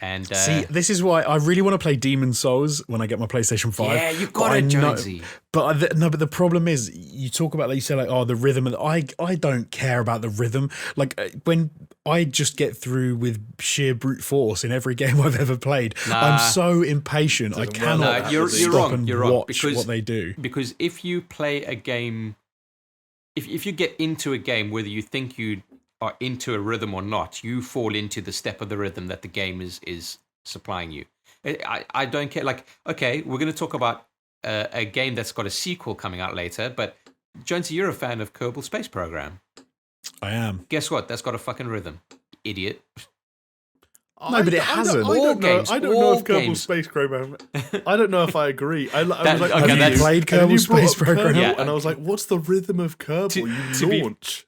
And see, this is why I really want to play Demon's Souls when I get my PlayStation 5. Yeah, you got it, Jonesy. But the problem is, you talk about, like you say, like, oh, the rhythm. And I don't care about the rhythm. Like, when I just get through with sheer brute force in every game I've ever played. I'm so impatient. I cannot you're stop wrong. and You're wrong, watch what they do. Because if you play a game, if you get into a game, whether you think you are into a rhythm or not, you fall into the step of the rhythm that the game is supplying you. I don't care. Like, okay, we're going to talk about a game that's got a sequel coming out later, but Jonesy, you're a fan of Kerbal Space Program. I am. Guess what? That's got a fucking rhythm. Idiot. No, but it hasn't. I don't know if Kerbal games. Space Program. I don't know if I agree. I was like, okay, Have you played Kerbal Space Program? Yeah. And I was like, what's the rhythm of Kerbal? You launch.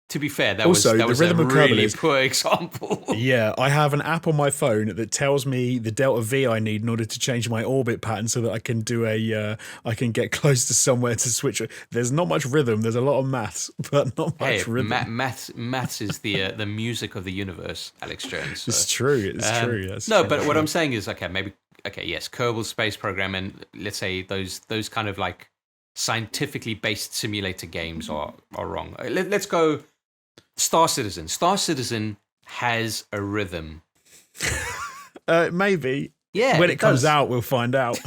To be fair, that Also, was the rhythm a of Kerbal really is- poor example. Yeah, I have an app on my phone that tells me the delta V I need in order to change my orbit pattern so that I can do I can get close to somewhere to switch. There's not much rhythm. There's a lot of maths, but not much rhythm. Maths is the music of the universe, Alex Jones. So. It's true. It's true. Yes. No, but what I'm saying is, yes, Kerbal Space Program, and let's say those kind of like scientifically based simulator games are wrong. Let's go Star Citizen. Star Citizen has a rhythm. Maybe. Yeah, When it comes does. out, we'll find out.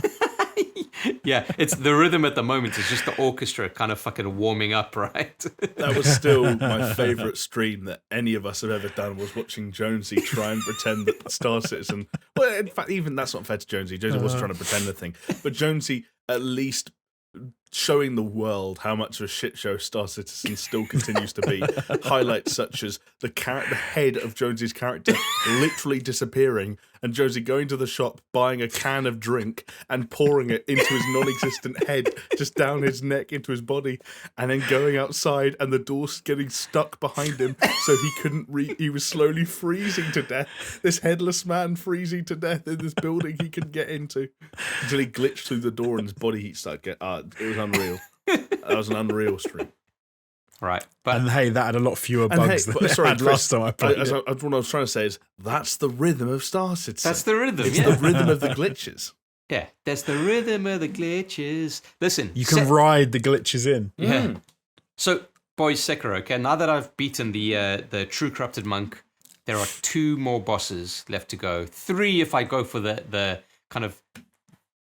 Yeah, it's the rhythm at the moment is just the orchestra kind of fucking warming up, right? That was still my favourite stream that any of us have ever done, was watching Jonesy try and pretend that Star Citizen... Well, in fact, even that's not fair to Jonesy. Jonesy wasn't trying to pretend the thing. But Jonesy at least showing the world how much of a shit show Star Citizen still continues to be. Highlights such as the head of Jonesy's character literally disappearing, and Jonesy going to the shop, buying a can of drink and pouring it into his non-existent head, just down his neck into his body, and then going outside and the door's getting stuck behind him, so he couldn't he was slowly freezing to death. This headless man freezing to death in this building he couldn't get into, until he glitched through the door and his body heat started getting... it was unreal. That was an unreal stream. Right. But And hey, that had a lot fewer bugs than it had last time I played it. What I was trying to say is, that's the rhythm of Star Citizen. that's the rhythm, It's yeah. the rhythm of the glitches. Yeah, that's the rhythm of the glitches. Listen, You can ride the glitches in. Yeah. So, boys, Sekiro, okay, now that I've beaten the true corrupted monk, there are 2 more bosses left to go. 3 if I go for the kind of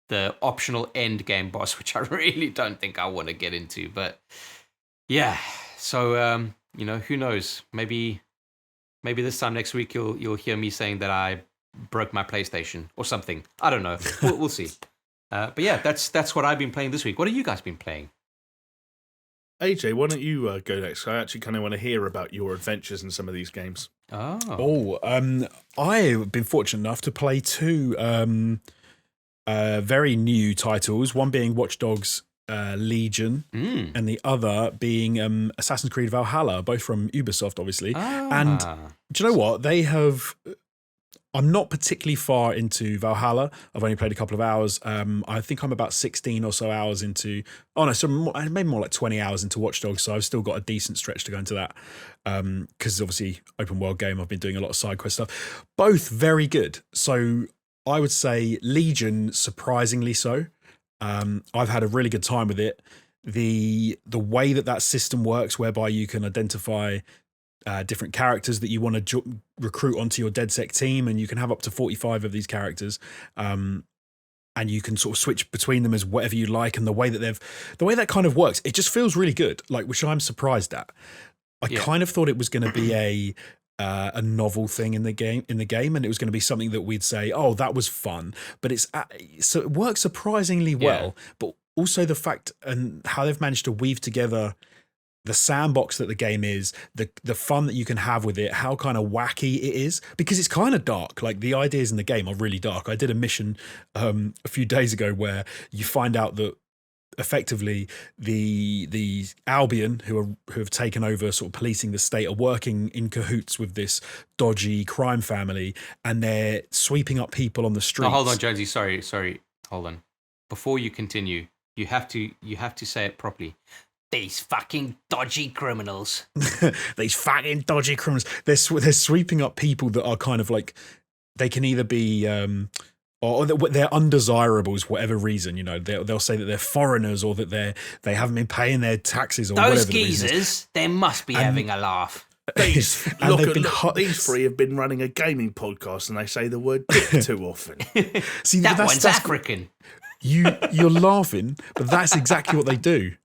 the optional end game boss, which I really don't think I want to get into. But yeah, so who knows? Maybe this time next week you'll hear me saying that I broke my PlayStation or something. I don't know. We'll see. But yeah, that's what I've been playing this week. What have you guys been playing? AJ, why don't you go next? I actually kind of want to hear about your adventures in some of these games. I've been fortunate enough to play two very new titles, one being Watch Dogs Legion and the other being Assassin's Creed Valhalla, both from Ubisoft, obviously. And do you know what? They have... I'm not particularly far into Valhalla. I've only played a couple of hours. I think I'm about 16 or so hours into... Oh, no, so maybe more like 20 hours into Watch Dogs, so I've still got a decent stretch to go into that. Because obviously, open world game, I've been doing a lot of side quest stuff. Both very good. So I would say Legion, surprisingly so. I've had a really good time with it. The way that system works, whereby you can identify different characters that you want to recruit onto your DedSec team, and you can have up to 45 of these characters, and you can sort of switch between them as whatever you like. And the way that kind of works, it just feels really good, like, which I'm surprised at. I kind of thought it was going to be a novel thing in the game, and it was going to be something that we'd say, oh, that was fun, but so it works surprisingly well. But also the fact and how they've managed to weave together the sandbox that the game is, the fun that you can have with it, how kind of wacky it is, because it's kind of dark. Like, the ideas in the game are really dark. I did a mission a few days ago where you find out that effectively the Albion, who have taken over sort of policing the state, are working in cahoots with this dodgy crime family, and they're sweeping up people on the streets. Oh, hold on, Jonesy. Sorry. Hold on. Before you continue, you have to say it properly. These fucking dodgy criminals. These fucking dodgy criminals. They're sweeping up people that are kind of like, they can either be or they're undesirables for whatever reason. You know, they'll say that they're foreigners, or that they haven't been paying their taxes, or those whatever. Those geezers, they must be having a laugh. These three have been running a gaming podcast, and they say the word dick too often. See, that one's African. You're laughing, but that's exactly what they do.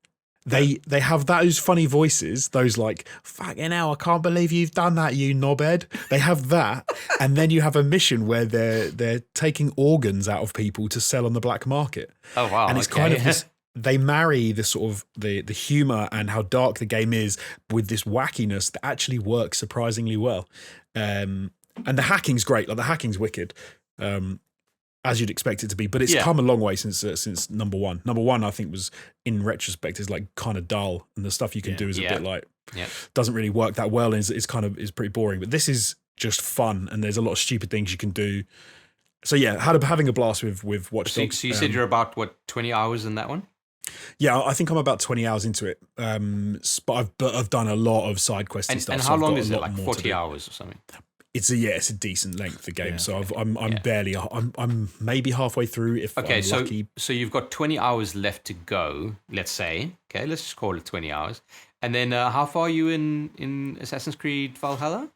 They have those funny voices, those like, fucking hell, I can't believe you've done that, you knobhead. They have that, and then you have a mission where they're taking organs out of people to sell on the black market. Oh wow! And it's kind of this. They marry the sort of the humor and how dark the game is with this wackiness that actually works surprisingly well. And the hacking's great. Like, the hacking's wicked. As you'd expect it to be, but it's come a long way since number one. Number one, I think, was, in retrospect, is like kind of dull, and the stuff you can do is a bit like doesn't really work that well, and is pretty boring. But this is just fun, and there's a lot of stupid things you can do. So yeah, having a blast with Watch Dogs. So you said you're about 20 hours in that one? Yeah, I think I'm about 20 hours into it. But I've done a lot of side quests and stuff. And how long is it? Like 40 hours or something? It's a decent length of game. So I'm maybe halfway through if I'm lucky. So you've got 20 hours left to go, let's say. Okay, let's just call it 20 hours. And then how far are you in Assassin's Creed Valhalla?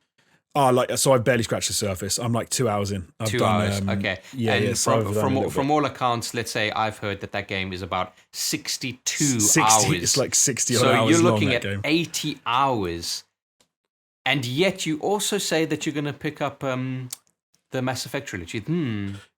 So I've barely scratched the surface. I'm like 2 hours in. I've 2 hours, okay. And so from all accounts, let's say I've heard that game is about 62 hours. It's like 60 hours long. So you're looking at game. 80 hours. And yet you also say that you're going to pick up the Mass Effect Trilogy.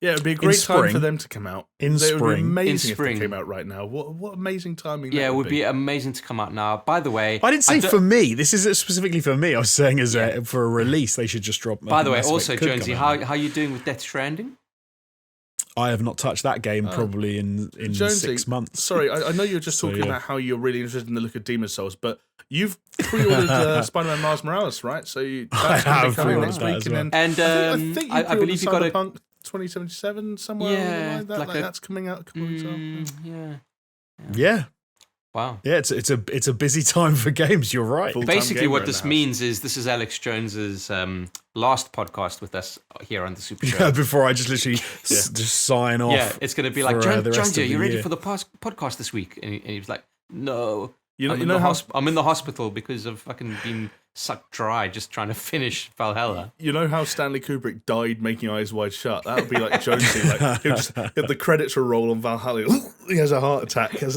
Yeah, it'd be a great time for them to come out. In spring. It would be amazing if they came out right now. What amazing timing that it would be amazing to come out now. By the way... I didn't say for me. This is specifically for me. I was saying for a release, they should just drop... By the way, also, Jonesy, how are you doing with Death Stranding? I have not touched that game probably in Jonesy, 6 months. Sorry, I know you're just talking about how you're really interested in the look of Demon's Souls, but you've pre-ordered Spider-Man Miles Morales, right? So that's going to be coming next week. Well. I believe you got Cyberpunk 2077 somewhere. Like that's coming out. Yeah. Wow. Yeah, it's a busy time for games. You're right. Basically, what this means is this is Alex Jones's last podcast with us here on the SuperShow. Yeah, before I just literally just sign off. Yeah, it's going to be like, Jonesy, are you ready for the podcast this week? And he was like, no. I'm in the hospital because I've fucking been sucked dry just trying to finish Valhalla. You know how Stanley Kubrick died making Eyes Wide Shut? That would be like Jonesy. Like the credits will roll on Valhalla. He has a heart attack This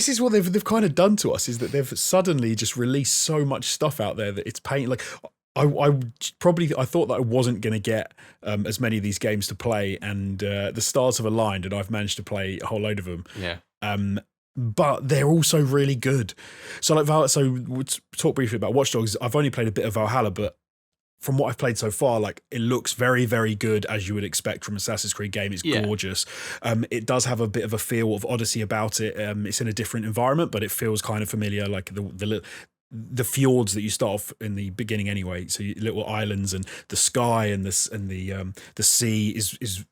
is what they've kind of done to us, is that they've suddenly just released so much stuff out there that it's pain. Like I thought that I wasn't going to get as many of these games to play, and the stars have aligned, and I've managed to play a whole load of them. Yeah. but they're also really good. So we'll talk briefly about Watch Dogs. I've only played a bit of Valhalla, but from what I've played so far, like it looks very, very good, as you would expect from an Assassin's Creed game. It's gorgeous. It does have a bit of a feel of Odyssey about it. It's in a different environment, but it feels kind of familiar, like the fjords that you start off in the beginning anyway. So little islands and the sky and the sea is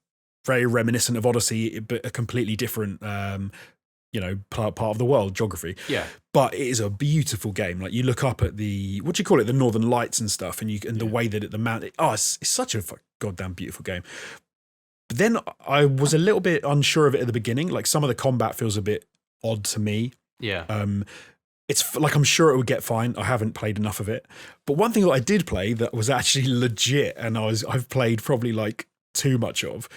very reminiscent of Odyssey, but a completely different part of the world, geography. Yeah. But it is a beautiful game. Like you look up at the the Northern Lights and stuff, and the way that the mountain. It's such a goddamn beautiful game. But then I was a little bit unsure of it at the beginning. Like some of the combat feels a bit odd to me. Yeah. It's like I'm sure it would get fine. I haven't played enough of it. But one thing that I did play that was actually legit, and I've played probably like too much of.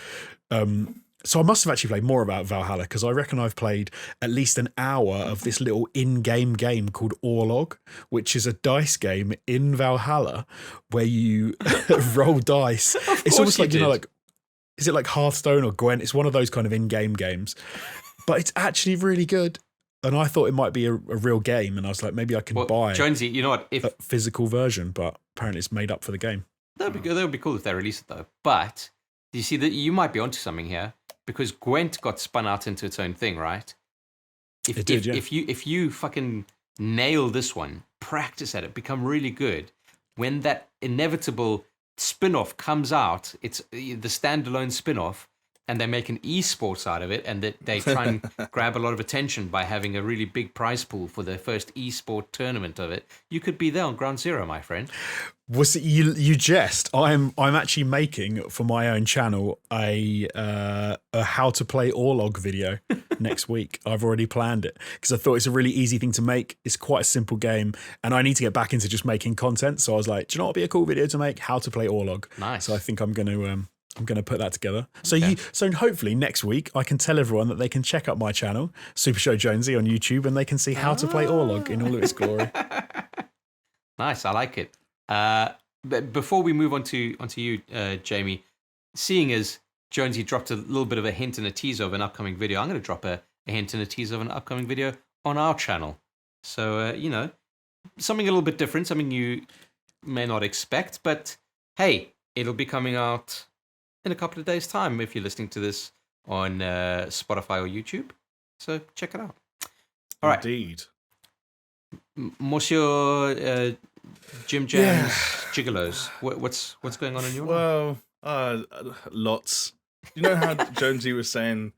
So I must have actually played more about Valhalla, because I reckon I've played at least an hour of this little in-game game called Orlog, which is a dice game in Valhalla where you roll dice. It's almost like, is it like Hearthstone or Gwent? It's one of those kind of in-game games. But it's actually really good. And I thought it might be a real game. And I was like, maybe I can buy Jonesy, you know what? a physical version, but apparently it's made up for the game. That would be cool if they release it, though. But you see that you might be onto something here, because Gwent got spun out into its own thing, right? If you fucking nail this one, practice at it, become really good, when that inevitable spin-off comes out, it's the standalone spin-off, and they make an esports out of it, and they try and grab a lot of attention by having a really big prize pool for the first esport tournament of it. You could be there on ground zero, my friend. Was it, you jest? I'm actually making for my own channel a how to play Orlog video next week. I've already planned it because I thought it's a really easy thing to make. It's quite a simple game, and I need to get back into just making content. So I was like, do you know what would be a cool video to make? How to play Orlog. Nice. So I think I'm going to put that together. So so hopefully next week I can tell everyone that they can check out my channel, SuperShow Jonesy on YouTube, and they can see how to play Orlog in all of its glory. Nice, I like it. But before we move on to you, Jamie, seeing as Jonesy dropped a little bit of a hint and a teaser of an upcoming video, I'm going to drop a hint and a teaser of an upcoming video on our channel. So, something a little bit different, something you may not expect, but hey, it'll be coming out in a couple of days' time if you're listening to this on Spotify or YouTube. So check it out. All right. Indeed. Monsieur Jim Jams Gigolos. What's going on in your life? Well, lots. You know how Jonesy was saying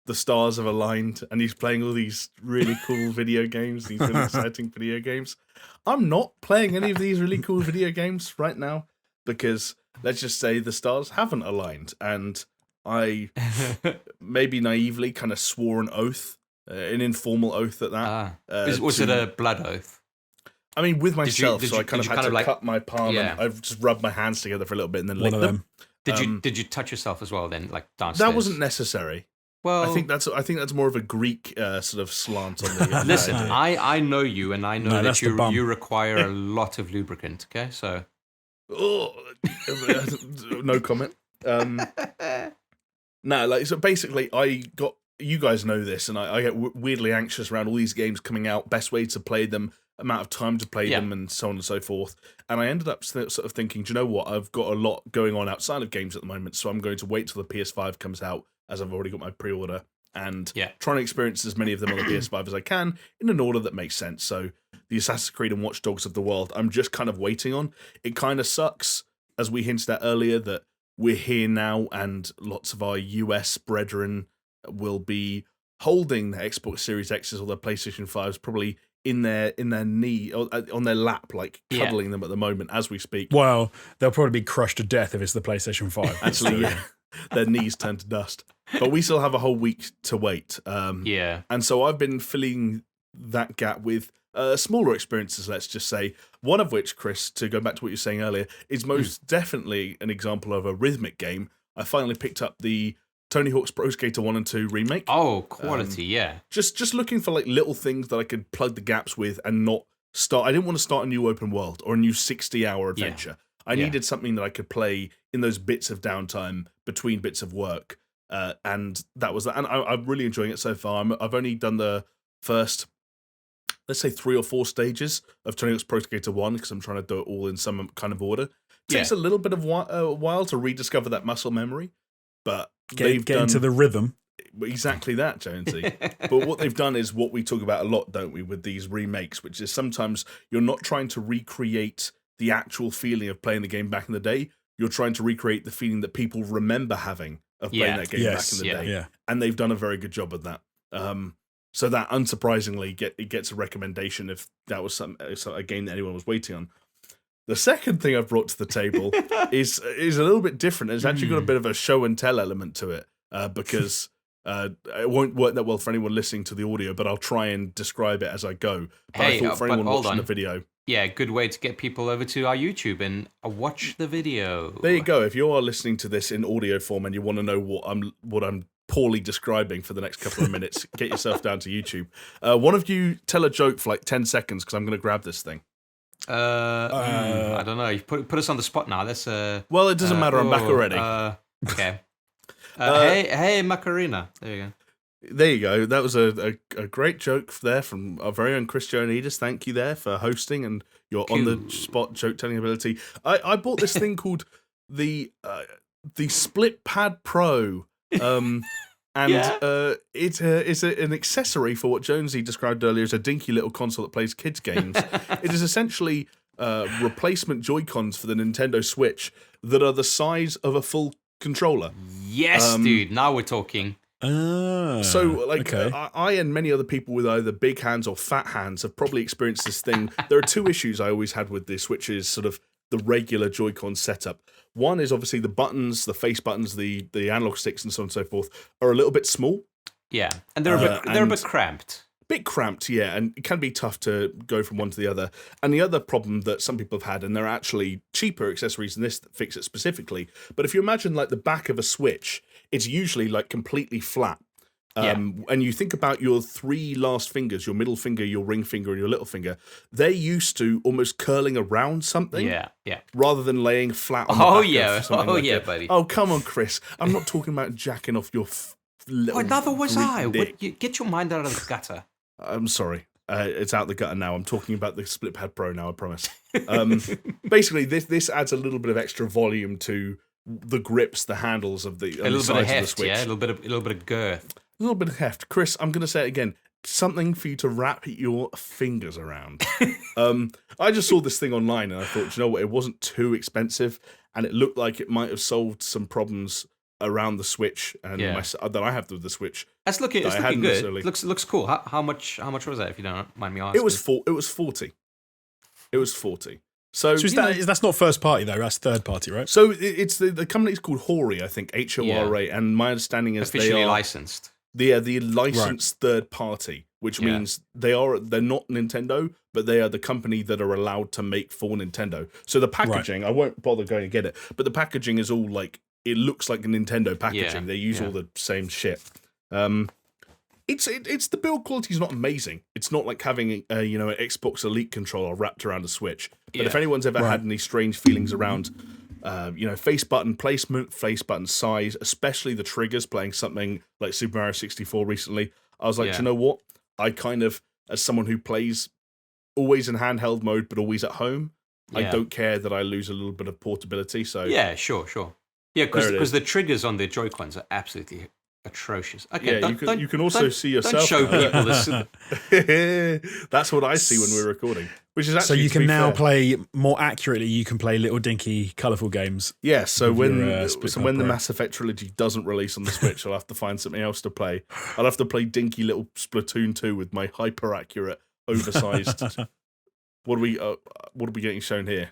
the stars have aligned and he's playing all these really cool video games, these really exciting video games? I'm not playing any of these really cool video games right now because let's just say the stars haven't aligned, and I maybe naively kind of swore an oath, an informal oath at that. Was it a blood oath? I mean, with myself, so I kind of had to like, cut my palm, and I've just rubbed my hands together for a little bit and then licked them. Did you touch yourself as well then, like downstairs? That wasn't necessary. Well, I think that's more of a Greek sort of slant on the. Listen, I know you, and I know that you require a lot of lubricant. Okay, so. Oh, no comment. No, so basically, you guys know this, and I get weirdly anxious around all these games coming out, best way to play them, amount of time to play them, and so on and so forth. And I ended up sort of thinking, do you know what? I've got a lot going on outside of games at the moment, so I'm going to wait till the PS5 comes out, as I've already got my pre-order, and try and experience as many of them on the PS5 as I can in an order that makes sense. So the Assassin's Creed and Watch Dogs of the world, I'm just kind of waiting on. It kind of sucks, as we hinted at earlier, that we're here now and lots of our US brethren will be holding their Xbox Series X's or their PlayStation 5s probably in their knee, or on their lap, like cuddling them at the moment as we speak. Well, they'll probably be crushed to death if it's the PlayStation 5. Actually, their knees turn to dust. But we still have a whole week to wait. And so I've been filling that gap with smaller experiences, let's just say. One of which, Chris, to go back to what you were saying earlier, is most definitely an example of a rhythmic game. I finally picked up the Tony Hawk's Pro Skater 1 and 2 remake. Oh, quality, Just looking for like little things that I could plug the gaps with and not start. I didn't want to start a new open world or a new 60-hour adventure. I needed something that I could play in those bits of downtime between bits of work. And that was that. And I'm really enjoying it so far. I've only done the first, let's say 3 or 4 stages of Tony Hawk's Pro Skater 1, because I'm trying to do it all in some kind of order. It takes a little bit of a while to rediscover that muscle memory, but Get into the rhythm. Exactly that, Jonesy. But what they've done is what we talk about a lot, don't we, with these remakes, which is sometimes you're not trying to recreate the actual feeling of playing the game back in the day. You're trying to recreate the feeling that people remember having of playing that game back in the day. Yeah. And they've done a very good job of that. So that, unsurprisingly, it gets a recommendation if that was a game that anyone was waiting on. The second thing I've brought to the table is a little bit different. It's actually got a bit of a show and tell element to it, because it won't work that well for anyone listening to the audio, but I'll try and describe it as I go. But I thought for anyone watching the video... Yeah, good way to get people over to our YouTube and watch the video. There you go. If you are listening to this in audio form and you want to know what I'm poorly describing for the next couple of minutes, get yourself down to YouTube. One of you tell a joke for like 10 seconds, because I'm going to grab this thing. I don't know. You put us on the spot now. That's well, it doesn't matter. I'm back already. Okay. Hey, Macarena. There you go. There you go. That was a great joke there from our very own Chris Joanidis. Thank you there for hosting and your on the spot joke telling ability. I bought this thing called the Split Pad Pro. It's an accessory for what Jonesy described earlier as a dinky little console that plays kids' games. It is essentially replacement Joy-Cons for the Nintendo Switch that are the size of a full controller. Yes, dude. Now we're talking. So, like, okay. I and many other people with either big hands or fat hands have probably experienced this thing. There are 2 issues I always had with this, which is sort of the regular Joy-Con setup. One is obviously the buttons, the face buttons, the analog sticks, and so on and so forth are a little bit small. Yeah, and they're a bit cramped. Bit cramped, yeah, and it can be tough to go from one to the other. And the other problem that some people have had, and they're actually cheaper accessories than this that fix it specifically, but if you imagine like the back of a Switch, it's usually like completely flat. And you think about your 3 last fingers, your middle finger, your ring finger, and your little finger, they're used to almost curling around something. Yeah. Rather than laying flat on the back of yeah, buddy. Oh, come on, Chris. I'm not talking about jacking off your little neither was I. dick. Get your mind out of the gutter. I'm sorry. It's out the gutter now. I'm talking about the Split Pad Pro now, I promise. Basically, this adds a little bit of extra volume to the grips, the handles of the a little bit of heft, of the Switch. Yeah, a little bit of girth. A little bit of heft. Chris, I'm going to say it again. Something for you to wrap your fingers around. I just saw this thing online and I thought, you know what? It wasn't too expensive and it looked like it might have solved some problems around the Switch and that I have with the Switch. It's looking good. Looks cool. How much was that? If you don't mind me asking. It was 40. It was 40. So that's not first party though. That's third party, right? So it's the company's called Hori, I think, HORA, and my understanding is officially licensed. The licensed third party, which means they're not Nintendo, but they are the company that are allowed to make for Nintendo. So the packaging, I won't bother going to get it, but the packaging is all like it looks like a Nintendo packaging. They use all the same shit. It's the build quality is not amazing. It's not like having an Xbox Elite controller wrapped around a Switch. But if anyone's ever had any strange feelings around face button placement, face button size, especially the triggers playing something like Super Mario 64 recently, I was like, do you know what? I kind of, as someone who plays always in handheld mode but always at home, I don't care that I lose a little bit of portability. So yeah, sure. Yeah, because the triggers on the Joy-Cons are absolutely atrocious. Okay, you can also see yourself. Don't show people this. That's what I see when we're recording. Which is actually so you can now play more accurately. You can play little dinky, colourful games. Yeah. So when the Mass Effect Trilogy doesn't release on the Switch, I'll have to find something else to play. I'll have to play dinky little Splatoon 2 with my hyper accurate, oversized. What are we getting shown here?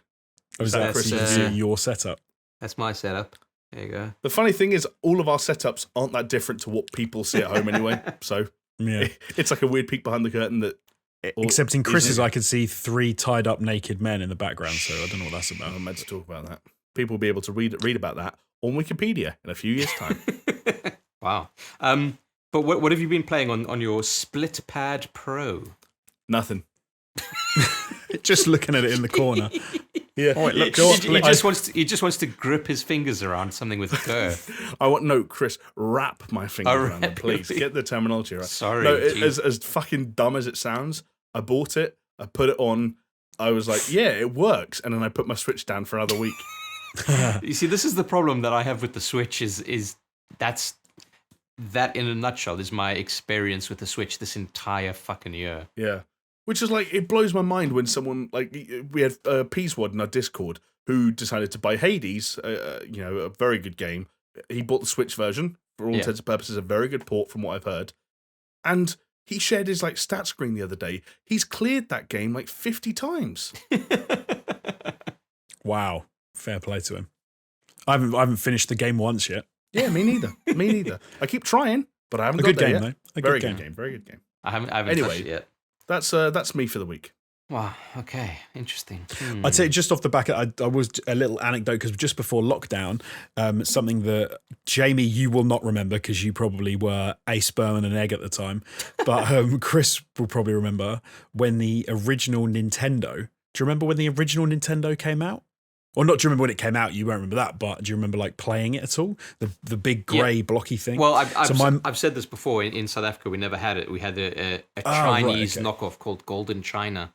Is that Chris? Your setup. That's my setup. There you go. The funny thing is, all of our setups aren't that different to what people see at home anyway. So it's like a weird peek behind the curtain that. Except in Chris's, I could see 3 tied up naked men in the background. So I don't know what that's about. I'm meant to talk about that. People will be able to read about that on Wikipedia in a few years' time. Wow. But what have you been playing on your Split Pad Pro? Nothing. Just looking at it in the corner. Yeah. Oh, wait, look, He just wants to grip his fingers around something with girth. Chris, wrap my fingers around them, please. Get the terminology right. Sorry. No, as fucking dumb as it sounds, I bought it, I put it on, I was like, yeah, it works, and then I put my Switch down for another week. You see, this is the problem that I have with the Switch is that in a nutshell is my experience with the Switch this entire fucking year. Yeah. Which is like, it blows my mind when someone, like, we had Peaswad in our Discord who decided to buy Hades, a very good game. He bought the Switch version, for all intents and purposes, a very good port from what I've heard. And he shared his like stat screen the other day. He's cleared that game like 50 times. Wow. Fair play to him. I haven't finished the game once yet. Yeah, me neither. I keep trying, but I haven't got there yet. Very good game. Very good game. I haven't touched it yet. That's me for the week. Wow. Okay. Interesting. I'd say just off the back, I was a little anecdote because just before lockdown, something that Jamie you will not remember because you probably were a sperm and an egg at the time, but Chris will probably remember when the original Nintendo. Do you remember when the original Nintendo came out? Or not? Do you remember when it came out? You won't remember that, but do you remember like playing it at all? The big grey blocky thing. Well, I've said this before. In South Africa, we never had it. We had a Chinese knockoff called Golden China.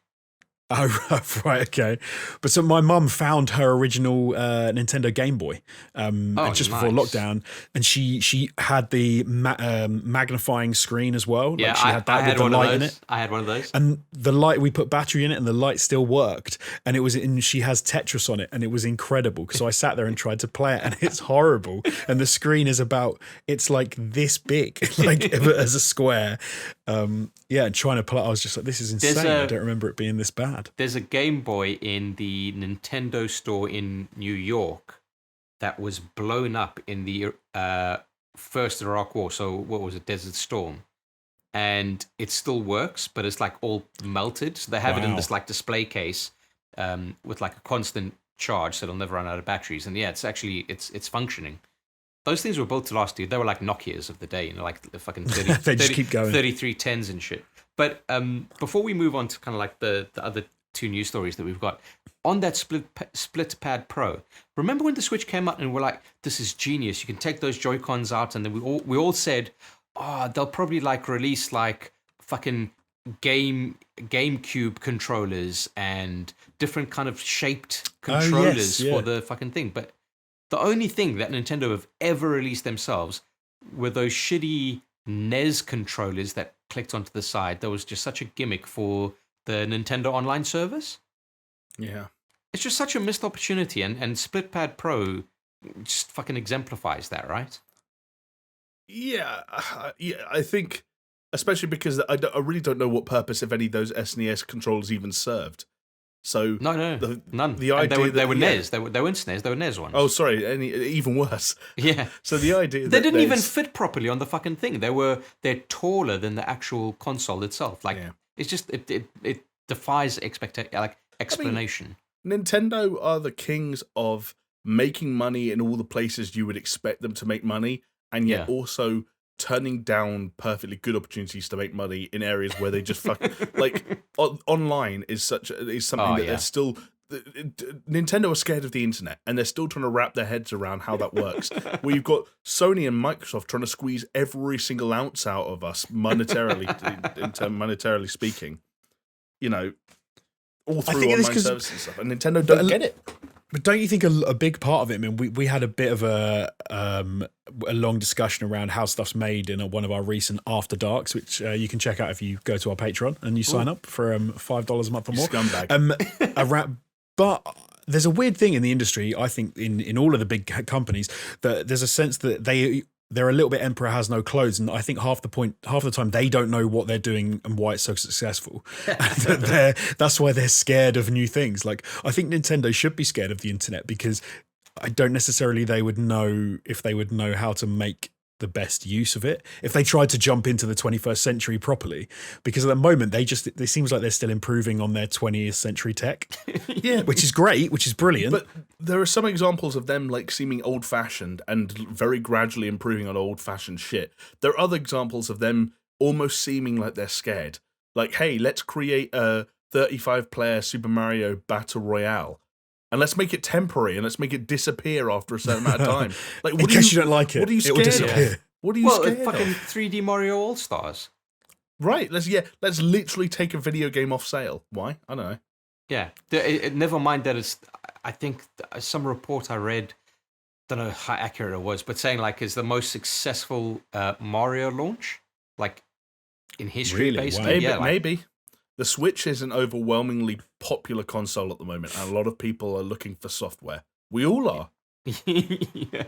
Oh, right, okay. But so my mum found her original Nintendo Game Boy just before lockdown, and she had the magnifying screen as well. Yeah, like she had that I had with the one light of those. in it. I had one of those. And the light, we put battery in it, and the light still worked. And it was she has Tetris on it, and it was incredible. So I sat there and tried to play it, and it's horrible. And the screen is it's like this big, like as a square. And trying to play it, I was just like, this is insane. I don't remember it being this bad. There's a Game Boy in the Nintendo store in New York that was blown up in the first Iraq War. So what was it, Desert Storm? And it still works, but it's like all melted. So they have it in this like display case with like a constant charge, so it'll never run out of batteries. And yeah, it's functioning. Those things were built to last, dude. They were like Nokias of the day, like the fucking 30, they just keep going. 3310s and shit. But before we move on to kind of like the other two news stories that we've got, on that Split Pad Pro, remember when the Switch came out and we're like, this is genius. You can take those Joy-Cons out, and then we all said, they'll probably like release like fucking GameCube controllers and different kind of shaped controllers for the fucking thing. But the only thing that Nintendo have ever released themselves were those shitty NES controllers that clicked onto the side. That was just such a gimmick for the Nintendo Online service. Yeah. It's just such a missed opportunity, and Split Pad Pro just fucking exemplifies that, right? Yeah, I think, especially because I really don't know what purpose, if any, those SNES controllers even served. So no, none. The idea they were NES. They weren't SNES. They were NES ones. Oh, sorry. Even worse. Yeah. So the idea they didn't even fit properly on the fucking thing. They're taller than the actual console itself. Like it's just it defies explanation. I mean, Nintendo are the kings of making money in all the places you would expect them to make money, and yet also turning down perfectly good opportunities to make money in areas where they just like online is something that they're still. Nintendo are scared of the internet, and they're still trying to wrap their heads around how that works. We've got Sony and Microsoft trying to squeeze every single ounce out of us monetarily, monetarily speaking. All through online services and stuff, and Nintendo don't get it. But don't you think a big part of it? I mean, we had a bit of a long discussion around how stuff's made in one of our recent After Darks, which you can check out if you go to our Patreon and you sign up for $5 a month or more. Scumbag. But there's a weird thing in the industry, I think, in all of the big companies, that there's a sense that they're a little bit emperor has no clothes, and I think half the time they don't know what they're doing and why it's so successful. And that's why they're scared of new things. Like, I think Nintendo should be scared of the internet, because I don't necessarily they would know how to make the best use of it if they tried to jump into the 21st century properly, because at the moment it seems like they're still improving on their 20th century tech. Yeah, which is great, which is brilliant. But there are some examples of them like seeming old-fashioned and very gradually improving on old-fashioned shit. There are other examples of them almost seeming like they're scared. Like, hey, let's create a 35-player Super Mario Battle Royale. and let's make it temporary, and let's make it disappear after a certain amount of time. Like, In case you don't like it, what are you it will scared disappear. of? What are you scared fucking of? 3D Mario All Stars. Right. Let's literally take a video game off sale. Why? I don't know. Yeah. Never mind that it's. I think some report I read, don't know how accurate it was, but saying like it's the most successful Mario launch, like in history, Really? basically. Wow. Maybe, Yeah, like, maybe. The Switch is an overwhelmingly popular console at the moment, and a lot of people are looking for software. We all are. yeah.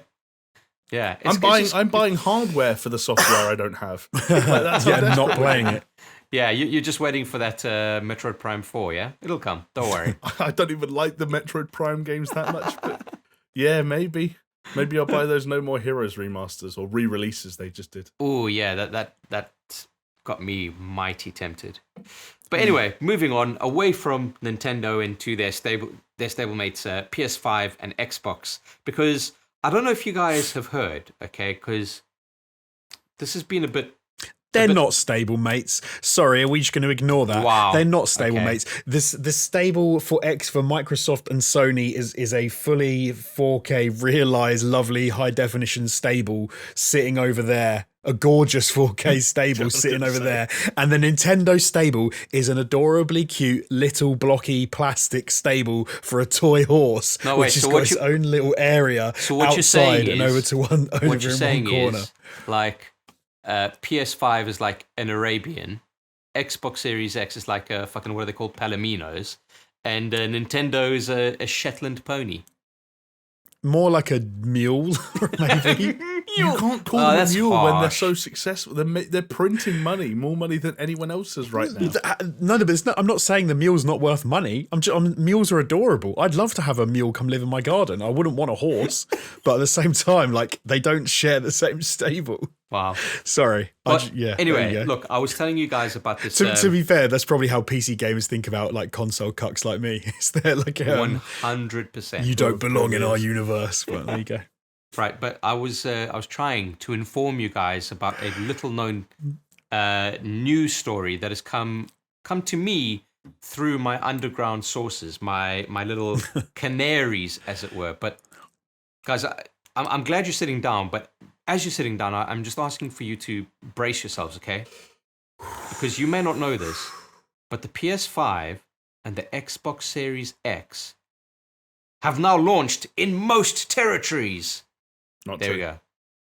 Yeah. I'm buying hardware for the software I don't have. Like, that's how Yeah, desperate not I am. playing it. Yeah, you're just waiting for that Metroid Prime 4, yeah? It'll come. Don't worry. I don't even like the Metroid Prime games that much, but yeah, maybe. Maybe I'll buy those No More Heroes remasters or re-releases they just did. Oh, yeah, that got me mighty tempted. But anyway, moving on away from Nintendo into their stablemates PS5 and Xbox, because I don't know if you guys have heard, okay, because this has been a bit. They're not stable mates. Sorry, are we just going to ignore that? Wow. They're not stable Okay. mates. The stable for Microsoft and Sony is a fully 4K realized, lovely, high definition stable sitting over there. A gorgeous 4K stable sitting over there. And the Nintendo stable is an adorably cute little blocky plastic stable for a toy horse, No, wait, which has so got what its you- own little area So what you're saying outside and is- over to one What over you're in saying one corner. is, like, PS5 is like an Arabian, Xbox Series X is like a fucking, what are they called, Palominos, and Nintendo is a Shetland pony. More like a mule, maybe. You can't call Oh, them a that's mule when they're harsh. so successful. They're printing money, more money than anyone else is right now. No, but it's not, I'm not saying the mule's not worth money. Mules are adorable. I'd love to have a mule come live in my garden. I wouldn't want a horse, but at the same time, like they don't share the same stable. Wow. Sorry. But there you anyway, go. look, I was telling you guys about this. To be fair, that's probably how PC gamers think about like console cucks like me. Is they're like 100%. you don't belong in our universe. But there you go. Right, but I was trying to inform you guys about a little known news story that has come to me through my underground sources, my little canaries, as it were. But guys, I'm glad you're sitting down. But as you're sitting down, I'm just asking for you to brace yourselves, okay? Because you may not know this, but the PS5 and the Xbox Series X have now launched in most territories. Not There true. we go.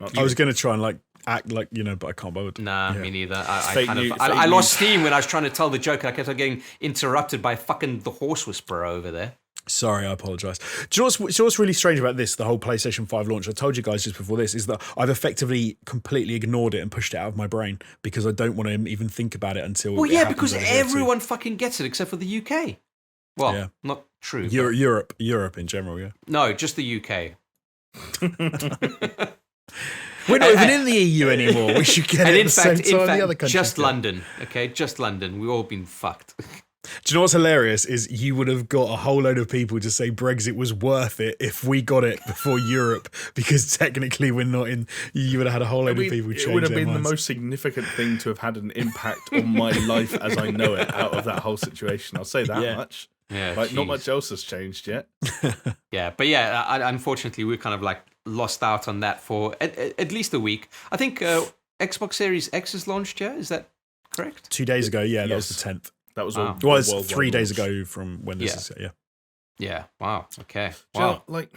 Not I true. was going to try and like act like, but I can't bother. Nah, Yeah. me neither. I Fake kind news- of fake I lost news. steam when I was trying to tell the joke, and I kept on getting interrupted by fucking the horse whisperer over there. Sorry, I apologise. Do you know what's really strange about this, the whole PlayStation 5 launch? I told you guys just before this, is that I've effectively completely ignored it and pushed it out of my brain because I don't want to even think about it until Well, it yeah, happens because over here too. everyone fucking gets it except for the UK. Well, Yeah. not true. but- Europe in general, yeah. No, just the UK. We're not even in the EU anymore. We should get And it in at the same fact, time the other countries just get it. London. Okay, just London. We've all been fucked. Do you know what's hilarious is you would have got a whole load of people to say Brexit was worth it if we got it before Europe, because technically we're not in. You would have had a whole load of people change it would have their been the minds. most significant thing to have had an impact on my life as I know it out of that whole situation. I'll say that Yeah. much. Yeah, Like, not jeez. much else has changed yet. Yeah, but yeah, unfortunately, we're kind of like lost out on that for at least a week. I think Xbox Series X is launched, yeah? Is that correct? 2 days ago, yeah, that was Yes. the 10th. That was Wow. a Well, it's worldwide 3 days launch. ago from when this Yeah. is, yeah. Yeah, wow, okay. Do you know, Wow. like,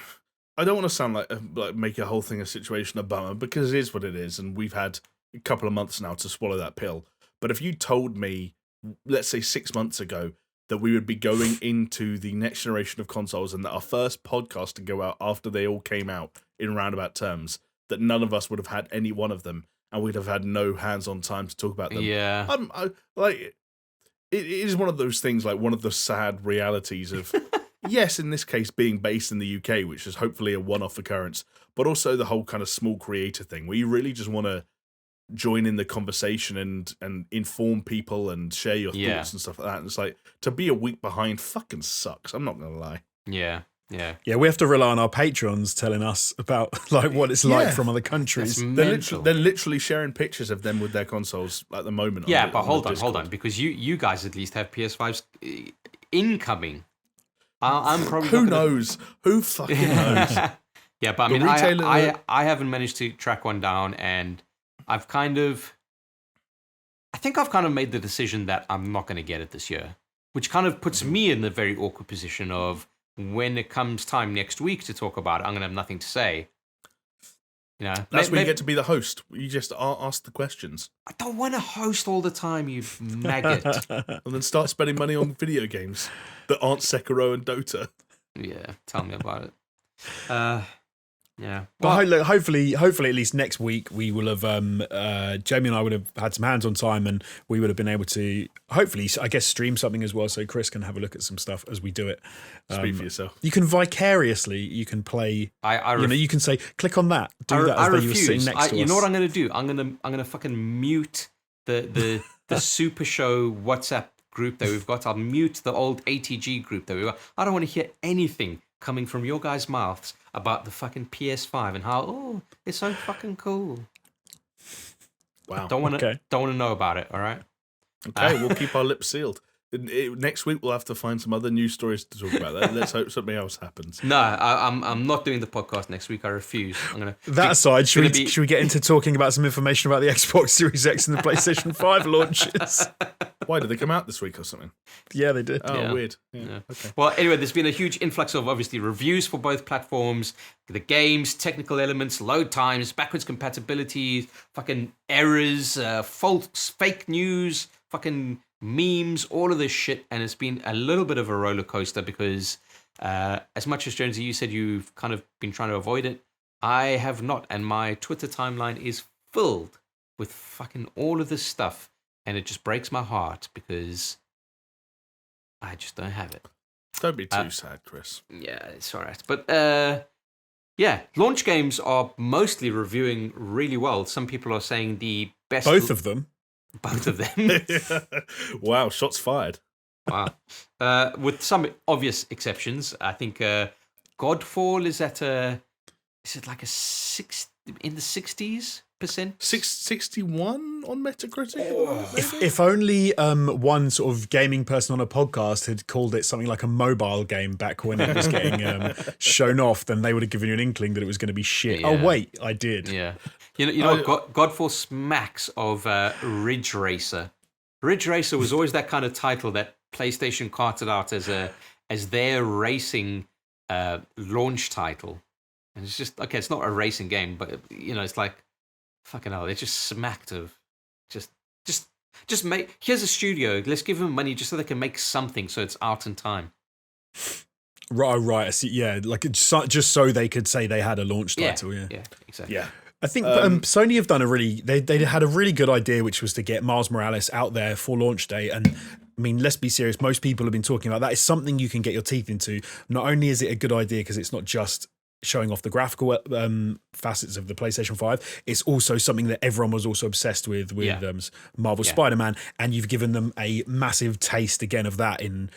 I don't want to sound like make a whole thing a situation a bummer, because it is what it is, and we've had a couple of months now to swallow that pill. But if you told me, let's say 6 months ago, that we would be going into the next generation of consoles and that our first podcast to go out after they all came out in roundabout terms, that none of us would have had any one of them, and we'd have had no hands-on time to talk about them. Yeah. It is one of those things, like one of the sad realities of, yes, in this case, being based in the UK, which is hopefully a one-off occurrence, but also the whole kind of small creator thing, where you really just want to join in the conversation and inform people and share your Yeah. thoughts and stuff like that. And it's like, to be a week behind fucking sucks. I'm not going to lie. Yeah, yeah. Yeah, we have to rely on our patrons telling us about like what it's like Yeah. from other countries. That's They're mental. literally sharing pictures of them with their consoles at the moment. Yeah, the- but the hold on, Discord. because you guys at least have PS5s incoming. I'm probably Who not gonna... knows? Who fucking knows? Yeah, but I The mean, retailer- I haven't managed to track one down, and I think I've kind of made the decision that I'm not going to get it this year, which kind of puts me in the very awkward position of when it comes time next week to talk about it, I'm going to have nothing to say. You know, That's where you get to be the host. You just ask the questions. I don't want to host all the time, you maggot. And then start spending money on video games that aren't Sekiro and Dota. Yeah, tell me about it. Yeah. But hopefully, at least next week we will have. Jamie and I would have had some hands-on time, and we would have been able to hopefully, I guess, stream something as well, so Chris can have a look at some stuff as we do it. Speak for yourself. You can vicariously, you can play. You can say, click on that, do that as though you were sitting next to us. You know what I'm going to do? I'm going to fucking mute the SuperShow WhatsApp group that we've got. I'll mute the old ATG group that we've got. I don't want to hear anything coming from your guys' mouths about the fucking PS5 and how it's so fucking cool. Wow. Don't want to know about it. All right. Okay, we'll keep our lips sealed. Next week we'll have to find some other news stories to talk about. Let's hope something else happens. No, I'm not doing the podcast next week. I refuse. I'm gonna. That aside, should we get into talking about some information about the Xbox Series X and the PlayStation 5 launches? Why did they come out this week or something? Yeah, they did. Oh, Yeah. weird. Yeah. Yeah. Okay. Well, anyway, there's been a huge influx of obviously reviews for both platforms, the games, technical elements, load times, backwards compatibility, fucking errors, false, fake news, fucking memes, all of this shit, and it's been a little bit of a roller coaster because as much as Jonesy, you said you've kind of been trying to avoid it, I have not, and my Twitter timeline is filled with fucking all of this stuff, and it just breaks my heart because I just don't have it. Don't be too sad, Chris. Yeah, it's all right. But yeah, launch games are mostly reviewing really well. Some people are saying the best. Both of them. Both of them. Wow, shots fired. Wow. With some obvious exceptions, I think Godfall is at is it like in the 60s%? 61 on Metacritic? If only one sort of gaming person on a podcast had called it something like a mobile game back when it was getting shown off, then they would have given you an inkling that it was going to be shit. Yeah. Oh, wait, I did. Yeah. You know what? Godfall smacks of Ridge Racer. Ridge Racer was always that kind of title that PlayStation carted out as their racing launch title. And it's just, okay, it's not a racing game, but, it's like, fucking hell, they just smacked of just make, here's a studio, let's give them money just so they can make something so it's out in time. Right. I see. Yeah, like just so they could say they had a launch title. Yeah, Exactly. Yeah. I think Sony have done they had a really good idea, which was to get Miles Morales out there for launch day. And I mean, let's be serious. Most people have been talking about that. It's something you can get your teeth into. Not only is it a good idea because it's not just showing off the graphical facets of the PlayStation 5, it's also something that everyone was also obsessed with Marvel Spider-Man, and you've given them a massive taste again of that in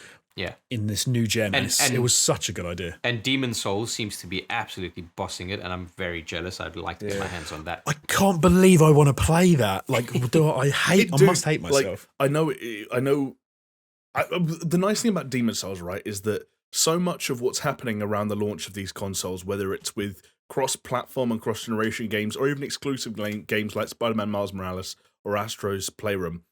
this new gen, and it was such a good idea. And Demon Souls seems to be absolutely bossing it, and I'm very jealous. I'd like to get my hands on that. I can't believe I want to play that. Like, I must hate myself. Like, I know. The nice thing about Demon Souls, right, is that so much of what's happening around the launch of these consoles, whether it's with cross-platform and cross-generation games, or even exclusive games like Spider-Man Miles Morales or Astro's Playroom,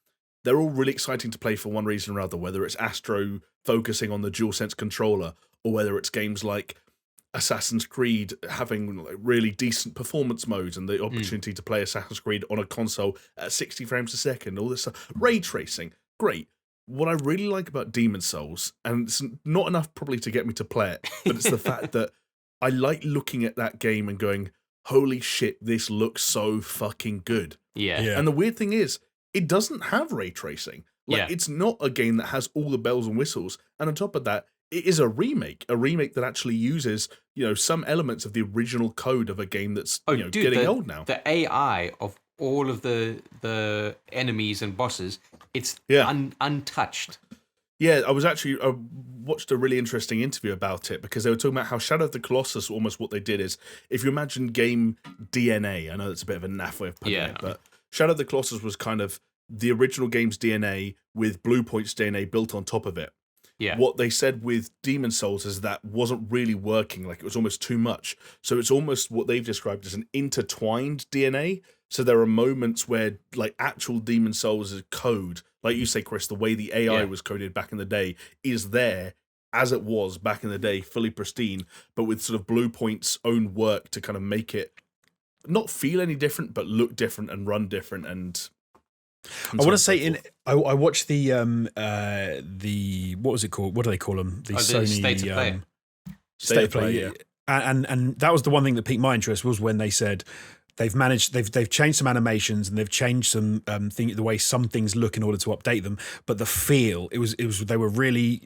they're all really exciting to play for one reason or other, whether it's Astro focusing on the DualSense controller, or whether it's games like Assassin's Creed having really decent performance modes and the opportunity to play Assassin's Creed on a console at 60 frames a second, all this stuff. Ray tracing, great. What I really like about Demon Souls, and it's not enough probably to get me to play it, but it's the fact that I like looking at that game and going, holy shit, this looks so fucking good. Yeah. And the weird thing is, it doesn't have ray tracing. It's not a game that has all the bells and whistles. And on top of that, it is a remake that actually uses, some elements of the original code of a game that's getting old now. The AI of all of the enemies and bosses, it's untouched. Yeah, I watched a really interesting interview about it because they were talking about how Shadow of the Colossus, almost what they did is, if you imagine game DNA, I know that's a bit of a naff way of putting it, but Shadow of the Colossus was kind of the original game's DNA with Bluepoint's DNA built on top of it. Yeah. What they said with Demon Souls is that wasn't really working. Like, it was almost too much. So it's almost what they've described as an intertwined DNA. So there are moments where, like, actual Demon Souls' code, like you say, Chris, the way the AI was coded back in the day is there as it was back in the day, fully pristine, but with sort of Blue Point's own work to kind of make it not feel any different, but look different and run different. And I want to say I watched the what was it called? What do they call them? The Sony State of Play. State of Play. Yeah. And that was the one thing that piqued my interest was when they said they've changed some animations and they've changed some the way some things look in order to update them, but the feel it was they were really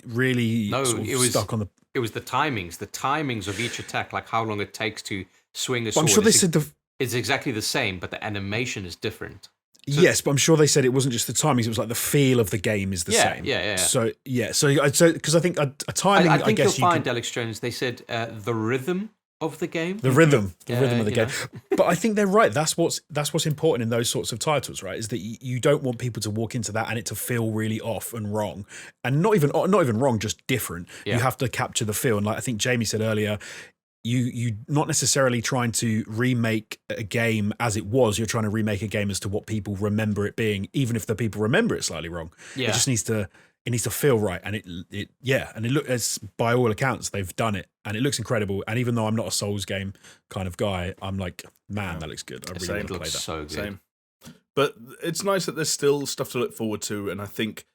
stuck on the. It was the timings of each attack, like how long it takes to swing a sword. I'm sure they said it's exactly the same, but the animation is different. So, yes, but I'm sure they said it wasn't just the timings; it was like the feel of the game is the same. Yeah. So because I think a timing. I think guess you'll find, Alex Jones. They said the rhythm of the game. The rhythm of the game. But I think they're right. That's what's important in those sorts of titles, right? Is that you don't want people to walk into that and it to feel really off and wrong, and not even wrong, just different. Yeah. You have to capture the feel, and like I think Jamie said earlier. You not necessarily trying to remake a game as it was. You're trying to remake a game as to what people remember it being, even if the people remember it slightly wrong. Yeah. It just needs to feel right, and it look as by all accounts they've done it, and it looks incredible. And even though I'm not a Souls game kind of guy, I'm like, man, that looks good. I really want to play that. So good. Same. But it's nice that there's still stuff to look forward to, and I think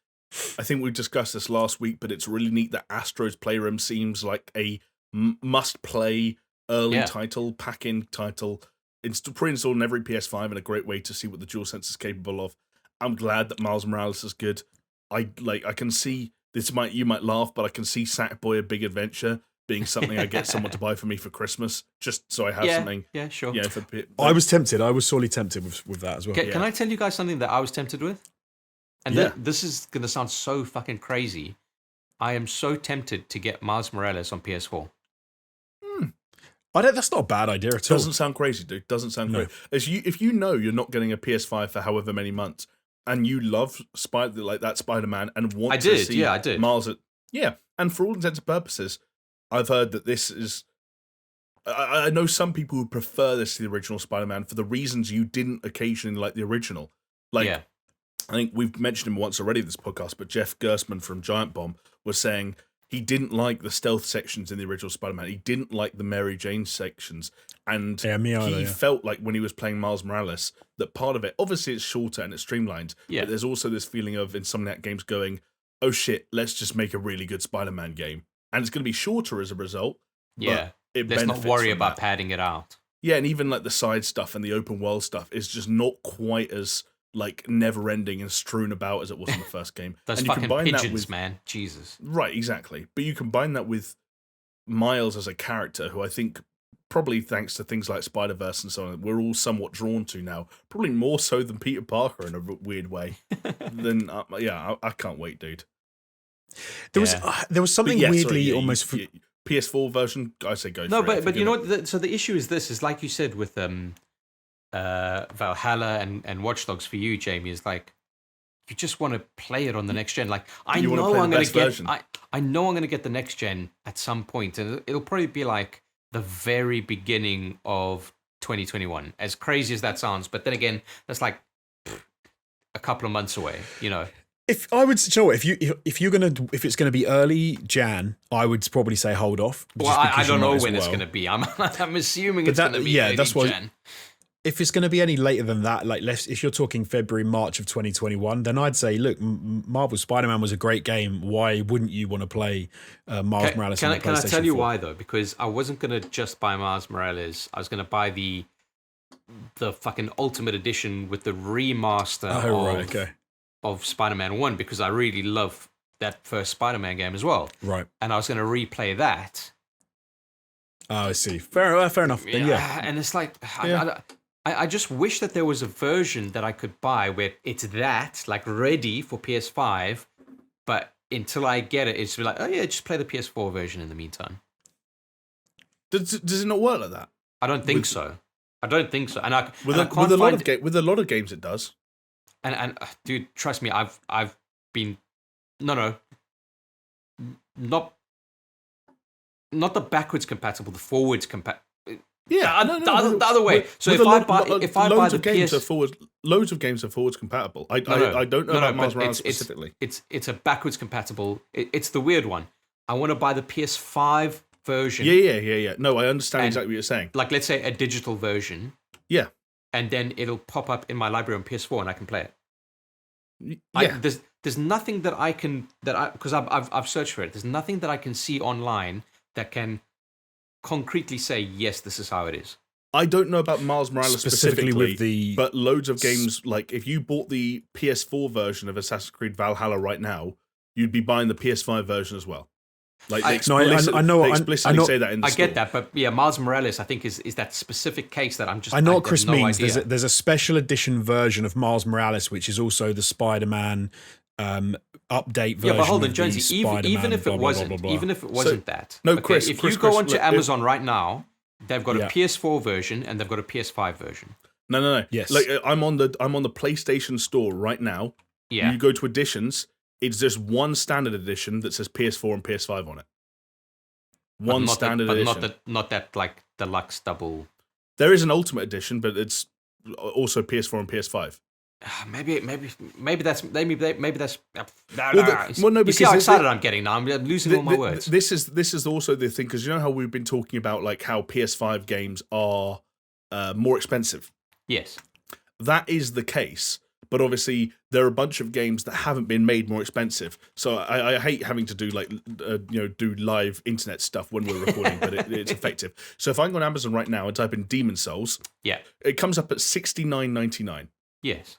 we discussed this last week, but it's really neat that Astro's Playroom seems like a must-play early title, pack-in title, pre-installed on every PS5, and a great way to see what the DualSense is capable of. I'm glad that Miles Morales is good. I can see you might laugh, but I can see Sackboy: A Big Adventure being something I get someone to buy for me for Christmas, just so I have something. Yeah, sure. Yeah, I was tempted. I was sorely tempted with that as well. Can I tell you guys something that I was tempted with? And this is going to sound so fucking crazy. I am so tempted to get Miles Morales on PS4. That's not a bad idea at all. Doesn't sound crazy, dude. Doesn't sound crazy. If you know you're not getting a PS5 for however many months, and you love that Spider-Man and want to see Miles and for all intents and purposes, I've heard that this is. I know some people who prefer this to the original Spider-Man for the reasons you didn't occasionally like the original. I think we've mentioned him once already in this podcast, but Jeff Gersman from Giant Bomb was saying he didn't like the stealth sections in the original Spider-Man. He didn't like the Mary Jane sections. And he felt like when he was playing Miles Morales, that part of it, obviously it's shorter and it's streamlined, but there's also this feeling of Insomniac Games going, oh shit, let's just make a really good Spider-Man game. And it's going to be shorter as a result. Yeah, let's not worry about padding it out. Yeah, and even like the side stuff and the open world stuff is just not quite as like never-ending and strewn about as it was in the first game. Those and fucking pigeons, man. Jesus. Right, exactly. But you combine that with Miles as a character, who I think, probably thanks to things like Spider-Verse and so on, we're all somewhat drawn to now. Probably more so than Peter Parker in a weird way. Then, I can't wait, dude. There was something weirdly almost... PS4 version, I say go for it. No, but you know what? So the issue is like you said with... Valhalla and Watch Dogs for you, Jamie, is like you just want to play it on the next gen. Like I know I'm going to get the next gen at some point, and it'll probably be like the very beginning of 2021. As crazy as that sounds, but then again, that's like a couple of months away. You know. If it's gonna be early Jan, I would probably say hold off. Well, I don't know when it's gonna be. I'm assuming it's gonna be early Jan. If it's going to be any later than that, like if you're talking February, March of 2021, then I'd say, look, Marvel Spider-Man was a great game. Why wouldn't you want to play Miles Morales on the PlayStation 4? Can I tell you why, though? Because I wasn't going to just buy Miles Morales. I was going to buy the fucking Ultimate Edition with the remaster of Spider-Man 1 because I really love that first Spider-Man game as well. Right. And I was going to replay that. Oh, I see. Fair enough. Then, and it's like... I just wish that there was a version that I could buy where it's like ready for PS5, but until I get it, it's like, oh yeah, just play the PS4 version in the meantime. Does it not work like that? I don't think so. And with a lot of games, it does. And dude, trust me, I've been not the backwards compatible, the forwards compatible. Yeah, the other way. So if I buy the PS, loads of games are forwards compatible. I don't know about Miles Morales specifically. It's a backwards compatible. It's the weird one. I want to buy the PS5 version. Yeah. No, I understand exactly what you're saying. Like, let's say a digital version. Yeah. And then it'll pop up in my library on PS4, and I can play it. Yeah. There's nothing that I can because I've searched for it. There's nothing that I can see online that can concretely say yes, this is how it is. I don't know about Miles Morales specifically with but loads of games, like if you bought the PS4 version of Assassin's Creed Valhalla right now, you'd be buying the PS5 version as well. Like they explicitly say that in the store. I get that, but yeah, Miles Morales, I think is that specific case that I'm just. I know what Chris means. There's a special edition version of Miles Morales, which is also the Spider-Man update version. Yeah, but hold on, Jonesy. Even if it wasn't that. No, okay, Chris. If you go onto Amazon right now, they've got a PS4 version and they've got a PS5 version. No. Yes. Like I'm on the PlayStation Store right now. Yeah. You go to editions. It's just one standard edition that says PS4 and PS5 on it. One standard edition. Not that like deluxe double. There is an Ultimate Edition, but it's also PS4 and PS5. Maybe that's. Well, no, you see how excited I'm getting now. I'm losing all my words. This is also the thing, because you know how we've been talking about like how PS5 games are more expensive. Yes, that is the case. But obviously, there are a bunch of games that haven't been made more expensive. So I hate having to do do live internet stuff when we're recording, but it's effective. So if I go on Amazon right now and type in Demon Souls, it comes up at $69.99. Yes,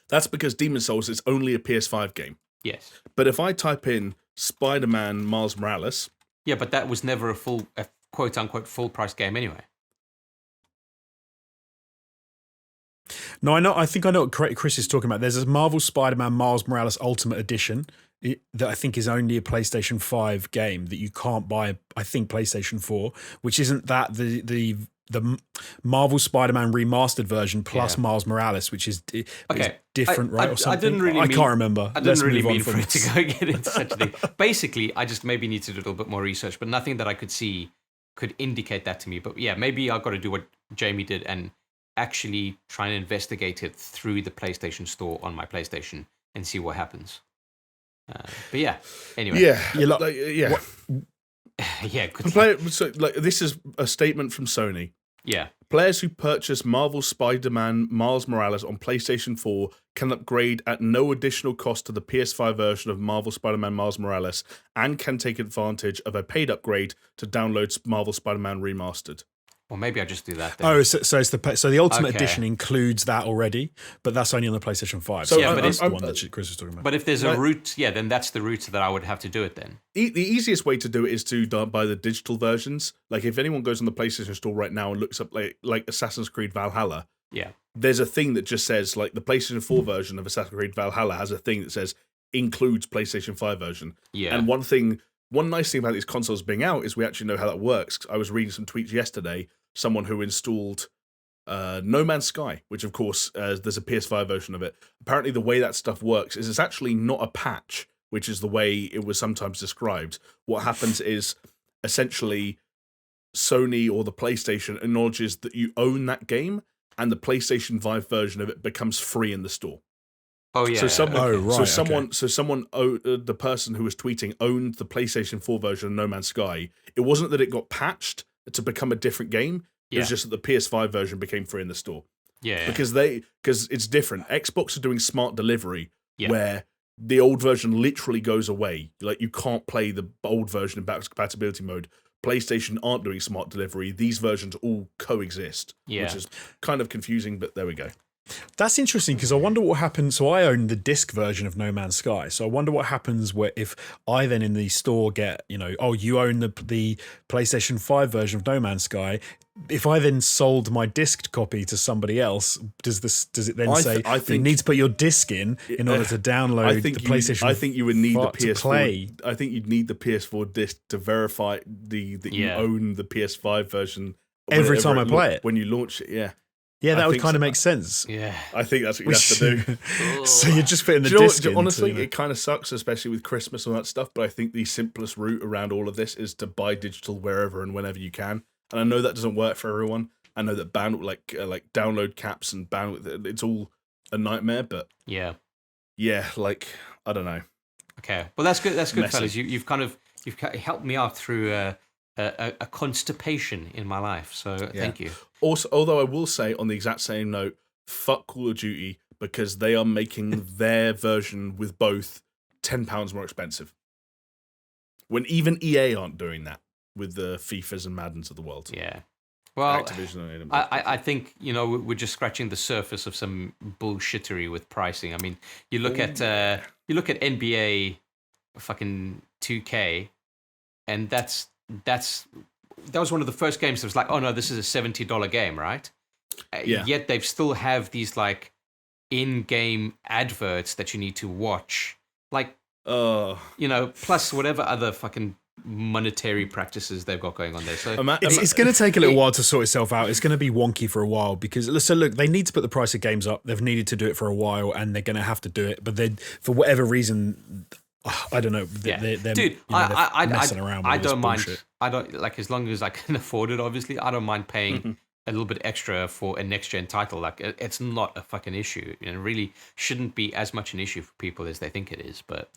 that's because Demon Souls is only a PS5 game. Yes, but if I type in Spider-Man Miles Morales, but that was never a quote unquote full price game anyway. No, I think I know what Chris is talking about. There's a Marvel Spider-Man Miles Morales Ultimate Edition that I think is only a PlayStation 5 game that you can't buy, I think, PlayStation 4, which isn't that the Marvel Spider-Man remastered version plus Miles Morales, which is different, right? Or something. I can't remember. I didn't really mean for it to go get into such a thing. Basically, I just maybe need to do a little bit more research, but nothing that I could see could indicate that to me. But yeah, maybe I've got to do what Jamie did and actually try and investigate it through the PlayStation Store on my PlayStation and see what happens. But yeah, anyway. Yeah. Good. So, this is a statement from Sony. Yeah. Players who purchase Marvel Spider-Man Miles Morales on PlayStation 4 can upgrade at no additional cost to the PS5 version of Marvel Spider-Man Miles Morales and can take advantage of a paid upgrade to download Marvel Spider-Man Remastered. Well, maybe I just do that then. Oh, so the Ultimate Edition includes that already, but that's only on the PlayStation 5. So that's the one that Chris was talking about. But if there's a route, then that's the route that I would have to do it then. The easiest way to do it is to buy the digital versions. Like if anyone goes on the PlayStation Store right now and looks up like Assassin's Creed Valhalla, there's a thing that just says like the PlayStation 4 version of Assassin's Creed Valhalla has a thing that says includes PlayStation 5 version. Yeah. And one nice thing about these consoles being out is we actually know how that works. I was reading some tweets yesterday. Someone who installed No Man's Sky, which of course there's a PS5 version of it. Apparently the way that stuff works is it's actually not a patch, which is the way it was sometimes described. What happens is essentially Sony or the PlayStation acknowledges that you own that game and the PlayStation 5 version of it becomes free in the store. Oh yeah. So someone, the person who was tweeting owned the PlayStation 4 version of No Man's Sky. It wasn't that it got patched to become a different game. It was just that the PS5 version became free in the store. Yeah. Because it's different. Xbox are doing smart delivery where the old version literally goes away. Like you can't play the old version in backwards compatibility mode. PlayStation aren't doing smart delivery. These versions all coexist, which is kind of confusing, but there we go. That's interesting because I wonder what happens. So I own the disc version of No Man's Sky. So I wonder what happens if I then in the store get, you own the PlayStation 5 version of No Man's Sky. If I then sold my disc copy to somebody else, does it then say you need to put your disc in order to download the PlayStation? I think you would need the PS4. Play. I think you'd need the PS4 disc to verify that you own the PS5 version every time I play it when you launch it. Yeah. Yeah, that I would think kind so. of make sense. Yeah. I think that's what you have to do. So you're just fitting the Do you know disc what, into, honestly, it kind of sucks, especially with Christmas and all that stuff. But I think the simplest route around all of this is to buy digital wherever and whenever you can. And I know that doesn't work for everyone. I know that like download caps and bandwidth, it's all a nightmare. But Yeah. like I don't know. Okay. Well, that's good. That's good, Messy. fellas. You've helped me out through a constipation in my life. So thank you. Also, although I will say on the exact same note, fuck Call of Duty because they are making their version with both £10 more expensive. When even EA aren't doing that with the FIFAs and Maddens of the world. Yeah. Well, Activision. I think, we're just scratching the surface of some bullshittery with pricing. I mean, you look at NBA fucking 2K, and that was one of the first games that was like, oh no, this is a $70 game, right? Yeah. Yet they've still have these like in-game adverts that you need to watch, like plus whatever other fucking monetary practices they've got going on there. So it's going to take a little while to sort itself out. It's going to be wonky for a while because look, they need to put the price of games up. They've needed to do it for a while, and they're going to have to do it. But then, for whatever reason, I don't know. They're messing around. With I don't mind. Bullshit. I don't like, as long as I can afford it. Obviously, I don't mind paying a little bit extra for a next gen title. Like, it's not a fucking issue. It really shouldn't be as much an issue for people as they think it is. But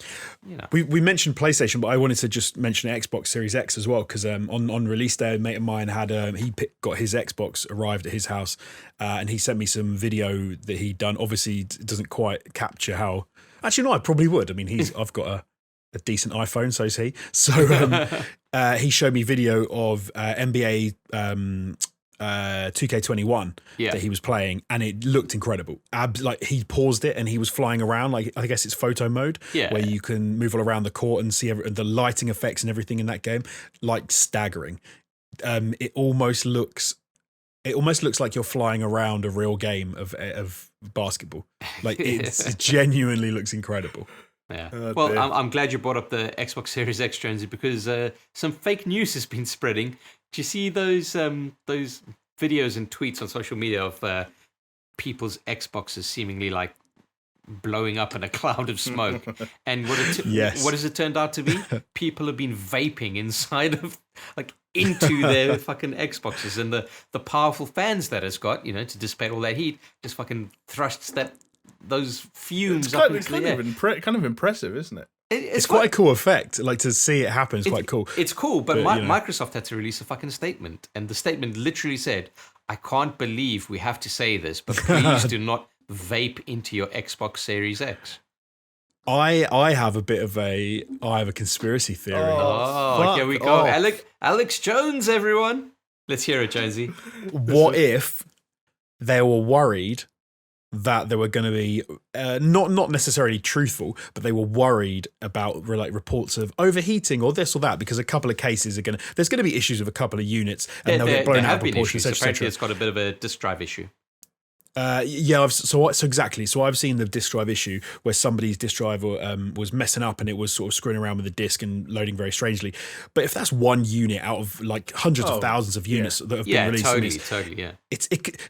we mentioned PlayStation, but I wanted to just mention Xbox Series X as well because on release day, a mate of mine had got his Xbox arrived at his house, and he sent me some video that he'd done. Obviously, it doesn't quite capture how. Actually, no, I probably would. I mean, I've got a decent iPhone, so is he. So he showed me video of NBA 2K21 that he was playing, and it looked incredible. Like, he paused it and he was flying around, like I guess it's photo mode, where you can move all around the court and see the lighting effects and everything in that game, like staggering. It almost looks like you're flying around a real game of basketball. Like, it genuinely looks incredible. Yeah. Well, I'm glad you brought up the Xbox Series X, Jonesy, because some fake news has been spreading. Do you see those videos and tweets on social media of people's Xboxes seemingly like blowing up in a cloud of smoke? And what has it turned out to be? People have been vaping inside of, like, into their fucking Xboxes, and the powerful fans that it's got, to dissipate all that heat, just fucking thrusts those fumes up into the air. Kind of impressive, isn't it? It's quite a cool effect. Like, to see it happen is quite cool. It's cool, but Microsoft had to release a fucking statement, and the statement literally said, "I can't believe we have to say this, but please do not vape into your Xbox Series X." I have a conspiracy theory. Oh, here we go. Alex Jones, everyone. Let's hear it, Jonesy. What if they were worried that there were going to be not necessarily truthful, but they were worried about reports of overheating or this or that, because a couple of cases there's going to be issues with a couple of units, and they'll get blown out of proportion. Apparently, it's got a bit of a disk drive issue. So exactly. So I've seen the disk drive issue where somebody's disk drive was messing up, and it was sort of screwing around with the disk and loading very strangely. But if that's one unit out of like hundreds of thousands of units that have been released, totally.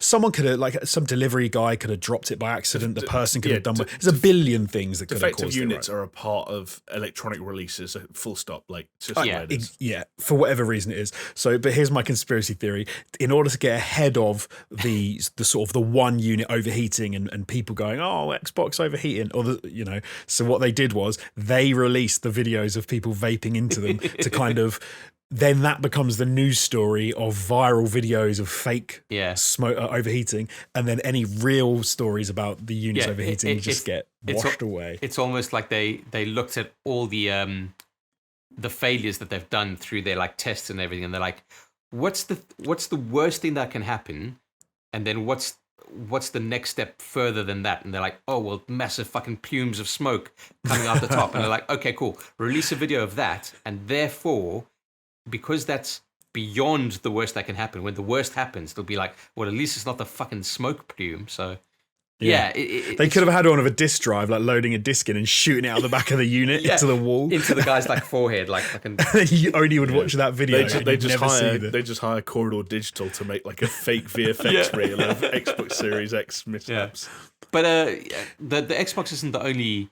Someone could have, like, some delivery guy could have dropped it by accident. The person could have done. There's a billion things that could have caused it. Defective units are a part of electronic releases. Full stop. Like, it's just the way it is. For whatever reason it is. So, but here's my conspiracy theory: in order to get ahead of the sort of the one unit overheating and people going, oh, Xbox overheating, so what they did was they released the videos of people vaping into them to kind of, then that becomes the news story of viral videos of fake smoke overheating, and then any real stories about the units overheating just get washed away. It's almost like they looked at all the failures that they've done through their like tests and everything, and they're like, what's the worst thing that can happen, and then what's the next step further than that? And they're like, oh, well, massive fucking plumes of smoke coming out the top. And they're like, okay, cool, release a video of that, and therefore, because that's beyond the worst that can happen, when the worst happens, they'll be like, well, at least it's not the fucking smoke plume. So Yeah, They could have had one of a disk drive, like loading a disk in and shooting it out the back of the unit into the wall, into the guy's like forehead, like fucking. You only would watch that video. They just hire Corridor Digital to make like a fake VFX reel of Xbox Series X mishaps. But the Xbox isn't the only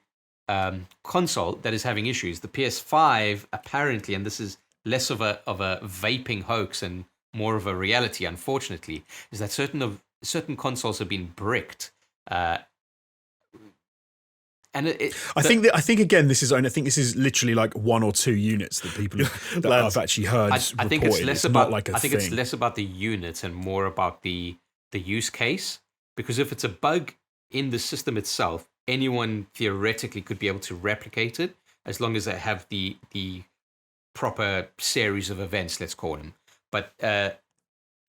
console that is having issues. The PS5 apparently, and this is less of a vaping hoax and more of a reality, unfortunately, is that certain consoles have been bricked. And I think again, this is literally like one or two units that people that I've actually heard. I think it's less about it's less about the units and more about the use case. Because if it's a bug in the system itself, anyone theoretically could be able to replicate it as long as they have the proper series of events, let's call them. But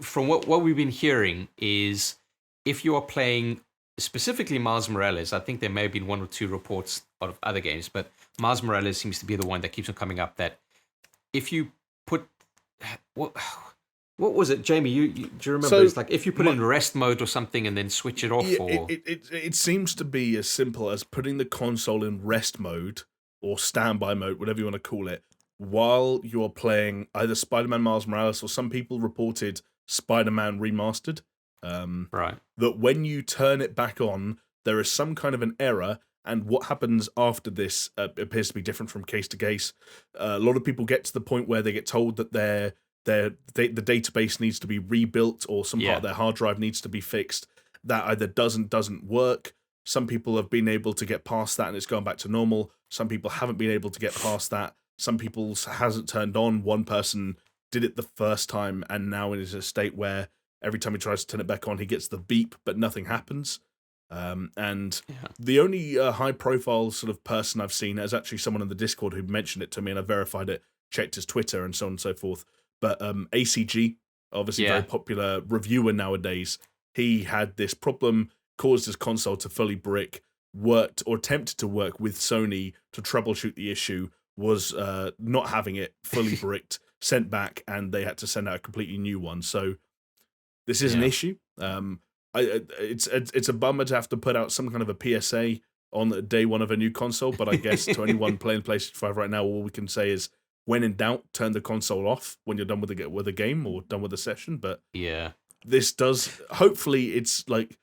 from what we've been hearing is, if you are playing specifically Miles Morales, I think there may have been one or two reports out of other games, but Miles Morales seems to be the one that keeps on coming up, that if you put... What was it, Jamie? Do you remember? So, it's like if you put it in rest mode or something and then switch it off. It seems to be as simple as putting the console in rest mode or standby mode, whatever you want to call it, while you're playing either Spider-Man Miles Morales, or some people reported Spider-Man Remastered. Right. That when you turn it back on, there is some kind of an error, and what happens after this appears to be different from case to case. A lot of people get to the point where they get told that the database needs to be rebuilt, or some part of their hard drive needs to be fixed. That either doesn't work. Some people have been able to get past that and it's gone back to normal. Some people haven't been able to get past that. Some people's hasn't turned on. One person did it the first time and now it is a state where every time he tries to turn it back on, he gets the beep, but nothing happens. The only high-profile sort of person I've seen is actually someone in the Discord who mentioned it to me, and I verified it, checked his Twitter, and so on and so forth. But ACG, obviously very popular reviewer nowadays, he had this problem, caused his console to fully brick, worked or attempted to work with Sony to troubleshoot the issue, was not having it fully bricked, sent back, and they had to send out a completely new one. So this is an issue. It's a bummer to have to put out some kind of a PSA on the day one of a new console, but I guess to anyone playing PlayStation 5 right now, all we can say is, when in doubt, turn the console off when you're done with the game or done with the session. But this does, hopefully it's like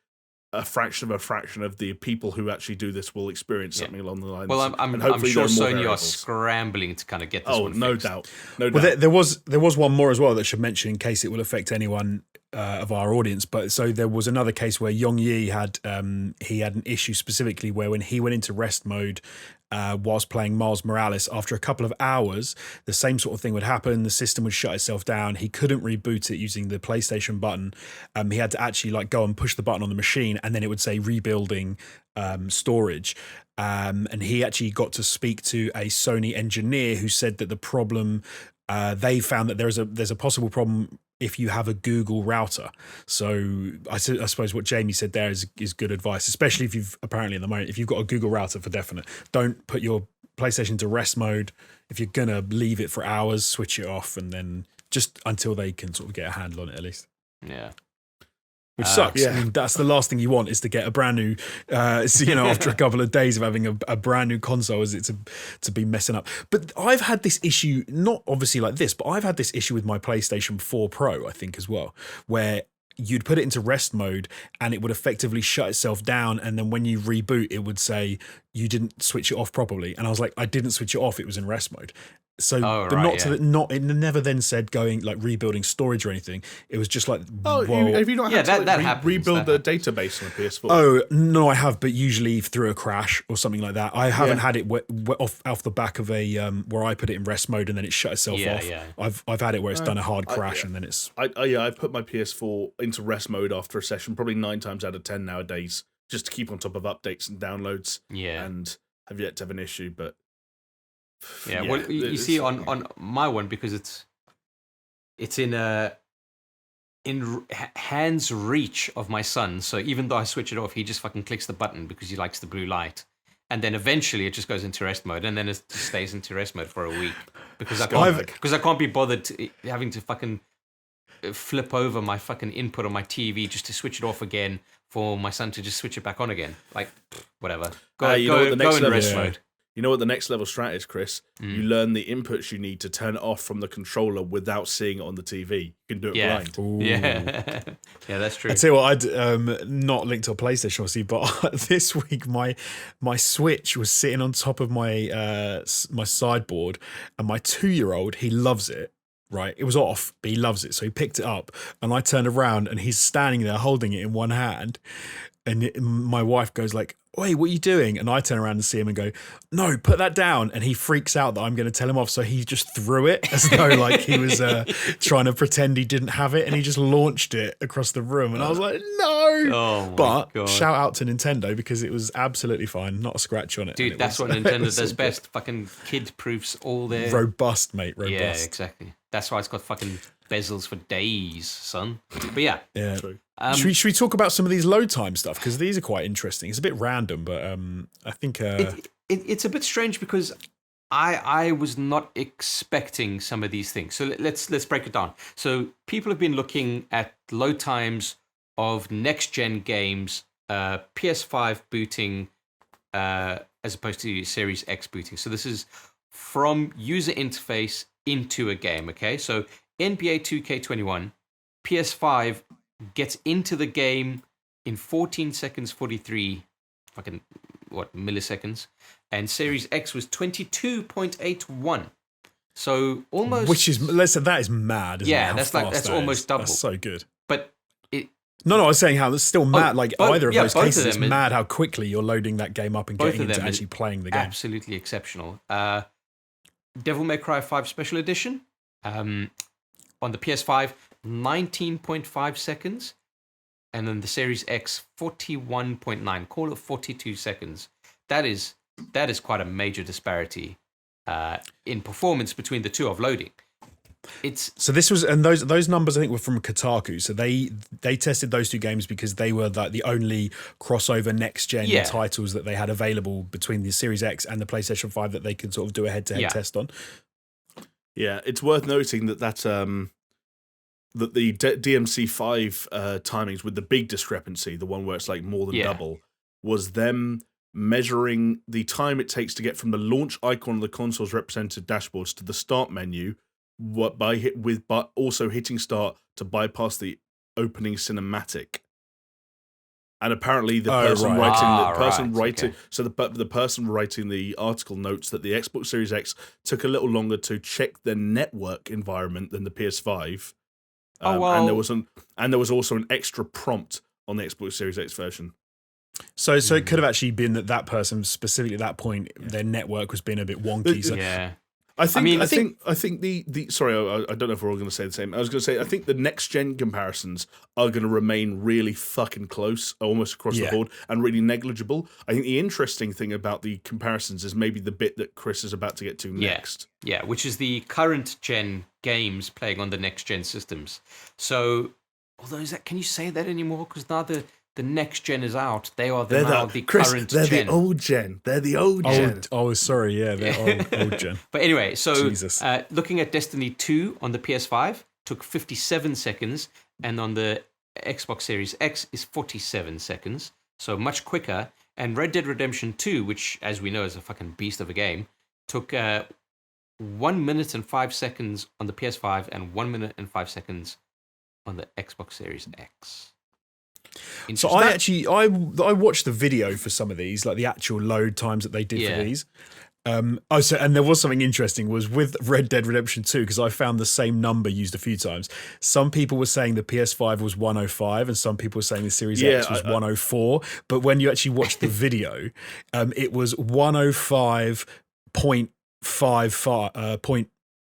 a fraction of the people who actually do this will experience something along the lines. Well, I'm sure Sony are scrambling to kind of get this one fixed. No doubt. Well, there was one more as well that I should mention in case it will affect anyone of our audience. But so there was another case where Yong Yi had an issue specifically where when he went into rest mode whilst playing Miles Morales, after a couple of hours, the same sort of thing would happen. The system would shut itself down. He couldn't reboot it using the PlayStation button. He had to actually like go and push the button on the machine, and then it would say rebuilding storage. And he actually got to speak to a Sony engineer who said that the problem, they found that there's a possible problem if you have a Google router. So I suppose what Jamie said there is good advice, especially if you've apparently at the moment, if you've got a Google router for definite, don't put your PlayStation to rest mode. If you're going to leave it for hours, switch it off, and then just until they can sort of get a handle on it at least. Yeah. Which sucks. I mean, that's the last thing you want, is to get a brand new, after a couple of days of having a brand new console, is it to be messing up. But I've had this issue, not obviously like this, but I've had this issue with my PlayStation 4 Pro, I think, as well, where you'd put it into rest mode and it would effectively shut itself down. And then when you reboot, it would say you didn't switch it off properly. And I was like, I didn't switch it off. It was in rest mode. So, it never then said going like rebuilding storage or anything. It was just like, have you not had to rebuild the database on a PS4? Oh no, I have, but usually through a crash or something like that. I haven't had it off the back of a where I put it in rest mode and then it shut itself off. Yeah. I've had it where it's done a hard crash and then it's. I put my PS4 into rest mode after a session, probably 9 times out of 10 nowadays, just to keep on top of updates and downloads. Yeah, and have yet to have an issue, but. Yeah, well, you see on my one, because it's in hand's reach of my son. So even though I switch it off, he just fucking clicks the button because he likes the blue light, and then eventually it just goes into rest mode, and then it stays into rest mode for a week because I can't be bothered having to fucking flip over my fucking input on my TV just to switch it off again, for my son to just switch it back on again. Like, whatever. Know what the next go in level rest is? mode. You know what the next level strat is, Chris? You learn the inputs you need to turn it off from the controller without seeing it on the TV. You can do it blind. Ooh. Yeah. Yeah, that's true. I tell you what, I'd not linked to a PlayStation, obviously, but this week my Switch was sitting on top of my my sideboard, and my 2-year-old, he loves it. Right, it was off, but he loves it, so he picked it up, and I turned around, and he's standing there holding it in one hand, and my wife goes like, "Wait, what are you doing?" And I turn around and see him and go, "No, put that down." And he freaks out that I'm going to tell him off, so he just threw it as though like he was trying to pretend he didn't have it, and he just launched it across the room. And I was like, "No!" Oh my but God. shout out to Nintendo because it was absolutely fine, not a scratch on it. Dude, that's what Nintendo does best. Fucking kid proofs all their robust, mate. Robust. Yeah, exactly. That's why it's got fucking bezels for days, son. But yeah. Yeah. True. Should we talk about some of these load time stuff? Because these are quite interesting. It's a bit random, but I think it's a bit strange because I was not expecting some of these things. So let's break it down. So people have been looking at load times of next gen games, PS5 booting as opposed to Series X booting. So this is from user interface into a game. Okay, so NBA 2K21, PS5 gets into the game in 14 seconds 43 fucking milliseconds, and Series X was 22.81, so almost, which is that is mad, isn't it? How that's fast that almost is. double. That's so good. But it No, I was saying how it's still mad. Either of those both cases, of it's them mad how quickly you're loading that game up and both getting of into them actually playing the game. absolutely exceptional. Devil May Cry 5 Special Edition on the PS5 19.5 seconds, and then the Series X 41.9, call it 42 seconds. That is quite a major disparity in performance between the two of loading. So this was, and those numbers I think were from Kotaku. So they tested those two games because they were the only crossover next gen titles that they had available between the Series X and the PlayStation 5 that they could sort of do a head-to-head test on. Yeah, it's worth noting that that the DMC5 timings with the big discrepancy, the one where it's like more than double, was them measuring the time it takes to get from the launch icon on the console's represented dashboards to the start menu, but also hitting start to bypass the opening cinematic. And apparently the person the person writing the article notes that the Xbox Series X took a little longer to check the network environment than the PS5. And there was also an extra prompt on the Xbox Series X version. So it could have actually been that person specifically at that point, their network was being a bit wonky. So. Yeah. I think the sorry, I don't know if we're all going to say the same. I was going to say I think the next gen comparisons are going to remain really fucking close, almost across the board, and really negligible. I think the interesting thing about the comparisons is maybe the bit that Chris is about to get to next. Yeah, which is the current gen games playing on the next gen systems. So, although can you say that anymore? Because now the next gen is out. They're the current they're gen. the old gen. They're the old gen. Oh, sorry. Yeah, they're old gen. But anyway, so looking at Destiny 2 on the PS5 took 57 seconds, and on the Xbox Series X is 47 seconds. So much quicker. And Red Dead Redemption 2, which, as we know, is a fucking beast of a game, took 1 minute and 5 seconds on the PS5 and 1 minute and 5 seconds on the Xbox Series X. So I watched the video for some of these, like the actual load times that they did for these. And there was something interesting was with Red Dead Redemption 2, because I found the same number used a few times. Some people were saying the PS5 was 105 and some people were saying the Series X was 104. But when you actually watch the video, it was 105.5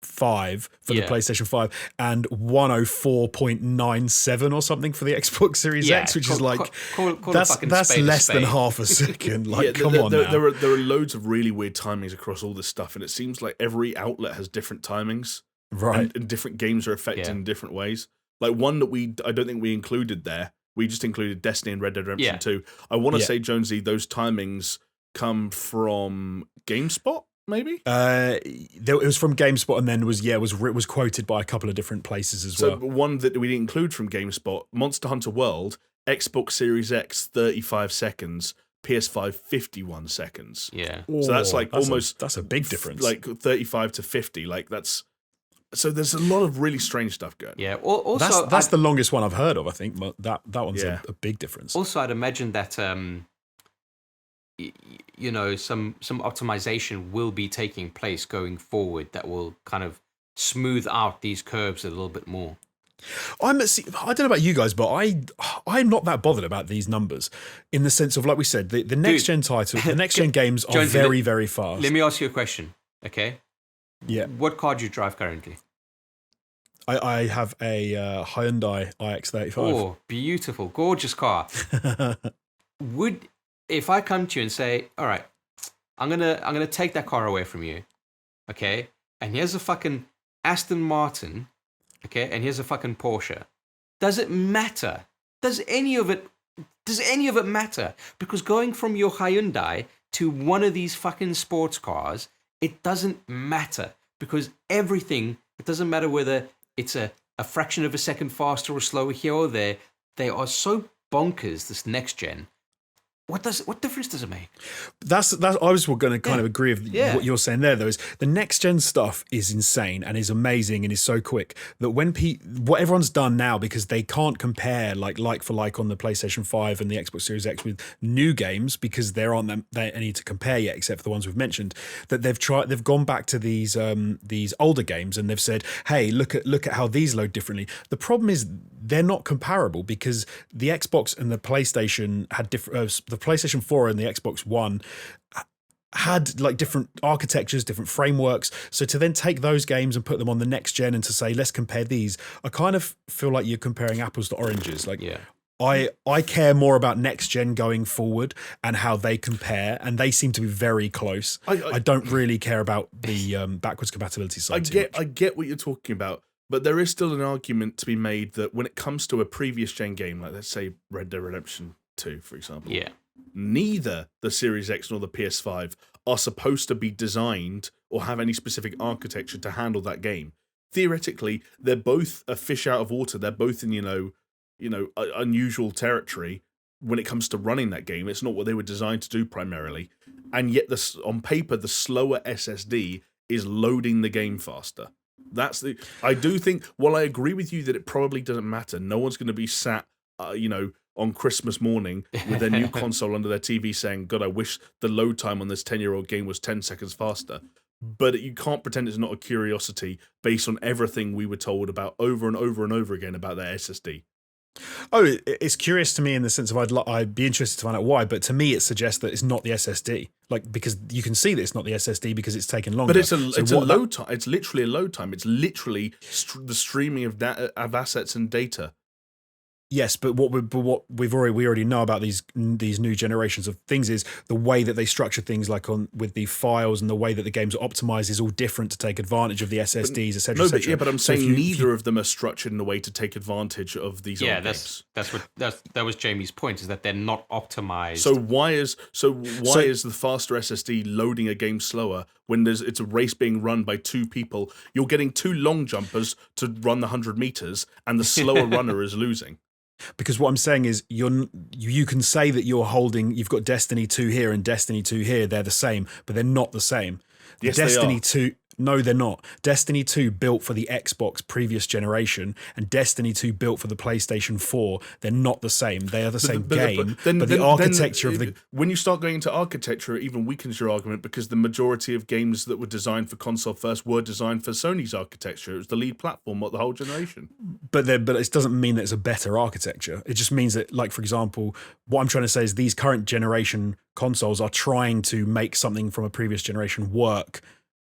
for the PlayStation 5 and 104.97 or something for the Xbox Series X, which is like that's less than half a second. Come on, there are loads of really weird timings across all this stuff, and it seems like every outlet has different timings, right? And different games are affected in different ways. Like one that I don't think we included there. We just included Destiny and Red Dead Redemption 2. I want to say, Jonesy, those timings come from GameSpot. Maybe it was from GameSpot, and then was quoted by a couple of different places as well. So one that we didn't include from GameSpot, Monster Hunter World, Xbox Series X 35 seconds, PS5 51 seconds. Yeah. So that's like almost that's a big difference. like 35 to 50. Like that's so there's a lot of really strange stuff going. Yeah. Also, that's the longest one I've heard of. I think but that one's Yeah. a big difference. Also, I'd imagine that you know, some optimization will be taking place going forward that will kind of smooth out these curves a little bit more. I don't know about you guys, but I'm not that bothered about these numbers in the sense of, like we said, the next gen title, the next gen games are Jonesy, very, very fast. Let me ask you a question, okay? Yeah. What car do you drive currently? I have a Hyundai iX35. Oh, beautiful, gorgeous car. If I come to you and say, all right, I'm gonna take that car away from you, okay? And here's a fucking Aston Martin, okay? And here's a fucking Porsche. Does it matter? Does any of it matter? Because going from your Hyundai to one of these fucking sports cars, it doesn't matter. Because everything, it doesn't matter whether it's a fraction of a second faster or slower here or there. They are so bonkers, this next gen. What difference does it make? That's I was going to kind of agree with what you're saying there, though, is the next gen stuff is insane and is amazing and is so quick that when what everyone's done now, because they can't compare like for like on the PlayStation 5 and the Xbox Series X with new games because there aren't any to compare yet except for the ones we've mentioned, that they've gone back to these older games and they've said, hey, look at how these load differently. The problem is they're not comparable because the Xbox and the PlayStation had different. The PlayStation 4 and the Xbox One had like different architectures, different frameworks. So to then take those games and put them on the next gen and to say, let's compare these, I kind of feel like you're comparing apples to oranges. Like, yeah. I care more about next gen going forward and how they compare, and they seem to be very close. I don't really care about the backwards compatibility side. I get what you're talking about, but there is still an argument to be made that when it comes to a previous gen game, like let's say Red Dead Redemption 2, for example, yeah, neither the Series X nor the PS5 are supposed to be designed or have any specific architecture to handle that game. Theoretically, they're both a fish out of water. They're both in unusual territory when it comes to running that game. It's not what they were designed to do primarily, and yet on paper the slower SSD is loading the game faster. I do think, while I agree with you that it probably doesn't matter, no one's going to be sat on Christmas morning with their new console under their TV saying, God, I wish the load time on this 10-year-old game was 10 seconds faster. But you can't pretend it's not a curiosity based on everything we were told about over and over and over again about their SSD. Oh, it's curious to me in the sense of I'd be interested to find out why, but to me it suggests that it's not the SSD, like because you can see that it's not the SSD because it's taken longer. But it's a load time. It's literally a load time. It's literally the streaming of assets and data. Yes, but what we already know about these new generations of things is the way that they structure things, like with the files and the way that the games are optimized is all different to take advantage of the SSDs, etc. Yeah, but I'm saying neither of them are structured in a way to take advantage of these old games. That was Jamie's point, is that they're not optimized. So why is the faster SSD loading a game slower when it's a race being run by two people? You're getting two long jumpers to run the 100 meters, and the slower runner is losing. Because what I'm saying is you can say that you've got Destiny 2 here and Destiny 2 here, they're the same, but they're not the same. Yes, Destiny they are. 2, no, they're not. Destiny 2 built for the Xbox previous generation and Destiny 2 built for the PlayStation 4. They're not the same. They are the same game, but the architecture of the... When you start going into architecture, it even weakens your argument because the majority of games that were designed for console first were designed for Sony's architecture. It was the lead platform of the whole generation. But it doesn't mean that it's a better architecture. It just means that, like, for example, what I'm trying to say is these current generation consoles are trying to make something from a previous generation work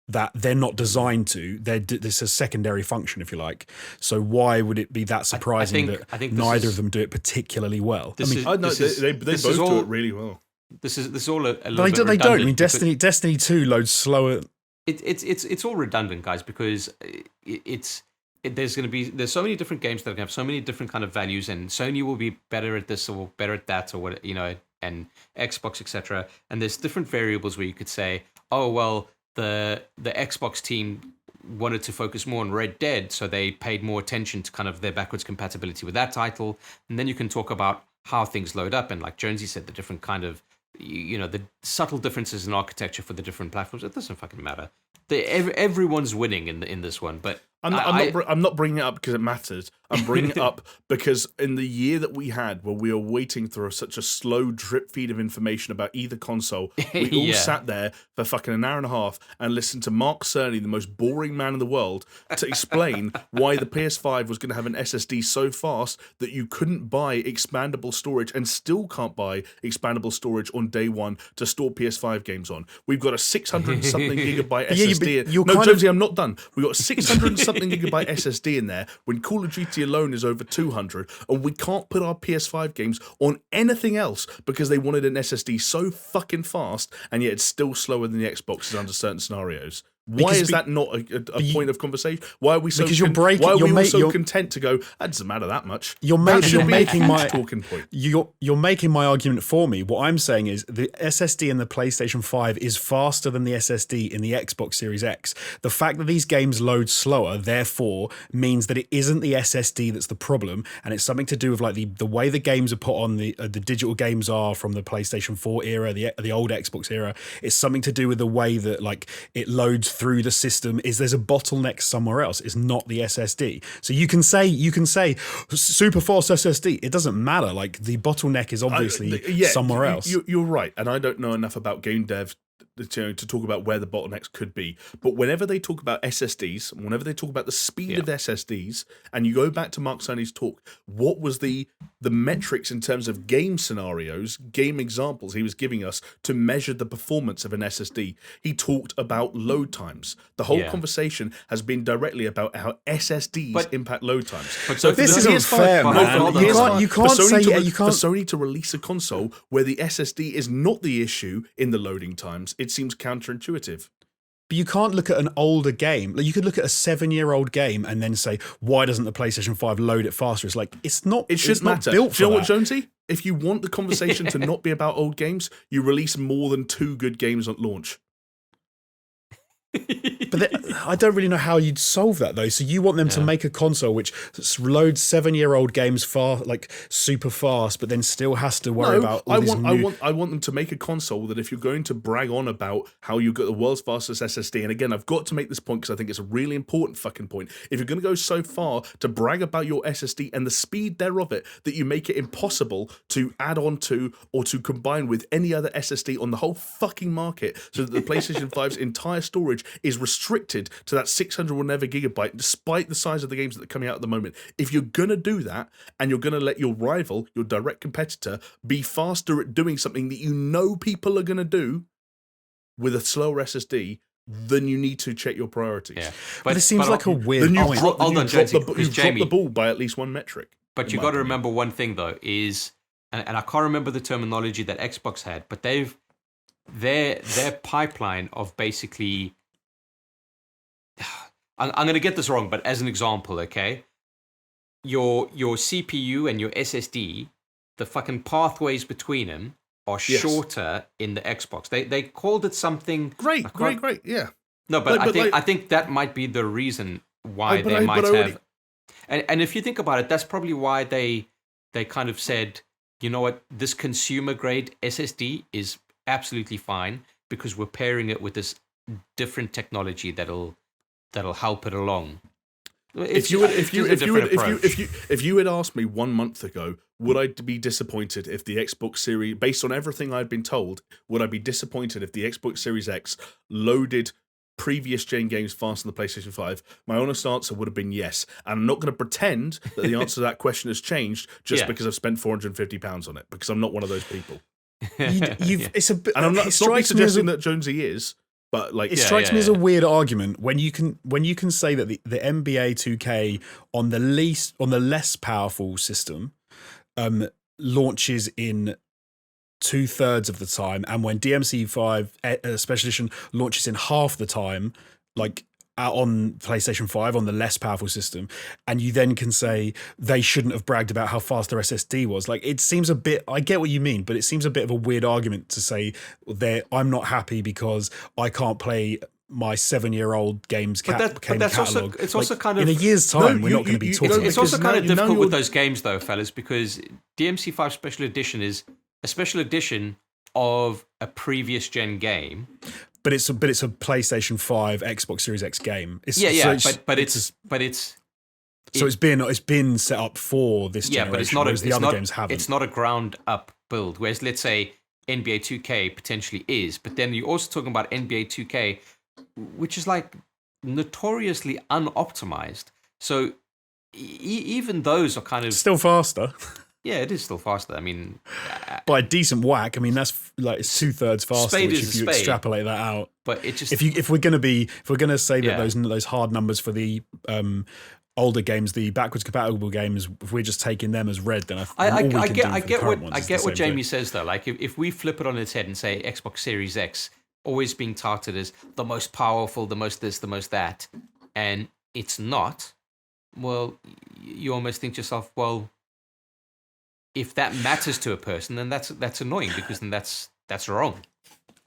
that they're not designed to. This is a secondary function, if you like. So why would it be that surprising that neither of them do it particularly well? They both do it really well. This is all a little bit redundant. They don't. I mean, Destiny 2 loads slower. It's all redundant, guys, because there's so many different games that have so many different kind of values, and Sony will be better at this or better at that, or what, and Xbox, etc. And there's different variables where you could say, oh well, the Xbox team wanted to focus more on Red Dead, so they paid more attention to kind of their backwards compatibility with that title. And then you can talk about how things load up, and like Jonesy said, the different kind of the subtle differences in architecture for the different platforms. It doesn't fucking matter. Everyone's winning in this one, but I'm not bringing it up because it matters. I'm bringing it up because in the year that we had, where we were waiting through such a slow drip feed of information about either console, we all sat there for fucking an hour and a half and listened to Mark Cerny, the most boring man in the world, to explain why the PS5 was going to have an SSD so fast that you couldn't buy expandable storage and still can't buy expandable storage on day one to store PS5 games on. We've got a 600 and something gigabyte SSD. No, Jonesy, I'm not done. We've got a 600 and something gigabyte SSD in there when Call of Duty alone is over 200, and we can't put our PS5 games on anything else because they wanted an SSD so fucking fast, and yet it's still slower than the Xboxes under certain scenarios. Why is that not a point of conversation? Why are we so? Why are we all so content to go? That doesn't matter that much. You're making my talking point. You're making my argument for me. What I'm saying is the SSD in the PlayStation 5 is faster than the SSD in the Xbox Series X. The fact that these games load slower, therefore, means that it isn't the SSD that's the problem, and it's something to do with like the way the games are put on, the digital games are from the PlayStation 4 era, the old Xbox era. It's something to do with the way that like it loads through the system. There's a bottleneck somewhere else. It's not the SSD. So you can say super fast SSD. It doesn't matter. Like the bottleneck is obviously somewhere else. You're right, and I don't know enough about game dev to talk about where the bottlenecks could be. But whenever they talk about SSDs, whenever they talk about the speed of SSDs, and you go back to Mark Cerny's talk, what was the metrics in terms of game scenarios, game examples he was giving us to measure the performance of an SSD? He talked about load times. The whole conversation has been directly about how SSDs impact load times. So this isn't fair, man. You can't say for Sony to release a console where the SSD is not the issue in the loading times. It seems counterintuitive. But you can't look at an older game. Like you could look at a 7-year-old game and then say, why doesn't the PlayStation 5 load it faster? It's like, it shouldn't matter. Built for Do you know that. what, Jonesy? If you want the conversation to not be about old games, you release more than 2 good games at launch. But I don't really know how you'd solve that though. So you want them to make a console which loads 7-year-old games super fast, but then still has to worry about all I want them to make a console that if you're going to brag on about how you got the world's fastest SSD, and again, I've got to make this point because I think it's a really important fucking point. If you're going to go so far to brag about your SSD and the speed thereof it, that you make it impossible to add on to or to combine with any other SSD on the whole fucking market, so that the PlayStation 5's entire storage is restricted to that 600 whatever gigabyte, despite the size of the games that are coming out at the moment. If you're going to do that, and you're going to let your rival, your direct competitor, be faster at doing something that you know people are going to do with a slower SSD, then you need to check your priorities. Yeah. But it seems like a weird point. You've dropped the ball by at least one metric. But you got to remember one thing though, is, and I can't remember the terminology that Xbox had, but their pipeline of basically, I'm going to get this wrong, but as an example, okay, your CPU and your SSD, the fucking pathways between them are shorter in the Xbox. They called it something great, yeah. No, but I think that might be the reason why they might have. And if you think about it, that's probably why they kind of said, you know what, this consumer grade SSD is absolutely fine because we're pairing it with this different technology that'll help it along. If you had asked me 1 month ago, would I be disappointed if the Xbox Series, based on everything I'd been told, would I be disappointed if the Xbox Series X loaded previous gen games faster than the PlayStation 5? My honest answer would have been yes. And I'm not going to pretend that the answer to that question has changed just because I've spent £450 on it, because I'm not one of those people. It's a bit, and I'm not suggesting that Jonesy is. But like, it strikes me as a weird argument when you can say that the NBA 2K on the less powerful system launches in 2/3 of the time, and when DMC5 Special Edition launches in half the time, like on PlayStation 5 on the less powerful system, and you then can say they shouldn't have bragged about how fast their SSD was. Like, it seems a bit, I get what you mean, but it seems a bit of a weird argument to say I'm not happy because I can't play my 7-year-old games catalog. Also kind of in a year's time we're not going to be talking. It's also kind of difficult with those games though, fellas, because DMC5 Special Edition is a special edition of a previous gen game. But it's a PlayStation 5, Xbox Series X game. It's been set up for this generation. But it's not whereas the other games haven't. It's not a ground up build. Whereas let's say NBA 2K potentially is, but then you're also talking about NBA 2K, which is like notoriously unoptimized. So even those are kind of still faster. Yeah, it is still faster. I mean, by a decent whack. I mean, that's like it's 2/3 faster. Spade which is if you a spade. extrapolate that out, but it just if we're gonna say that those hard numbers for the older games, the backwards compatible games, if we're just taking them as read, then I get what Jamie says though. Like if we flip it on its head and say Xbox Series X always being touted as the most powerful, the most this, the most that, and it's not. Well, you almost think to yourself, well, if that matters to a person, then that's annoying because then that's wrong.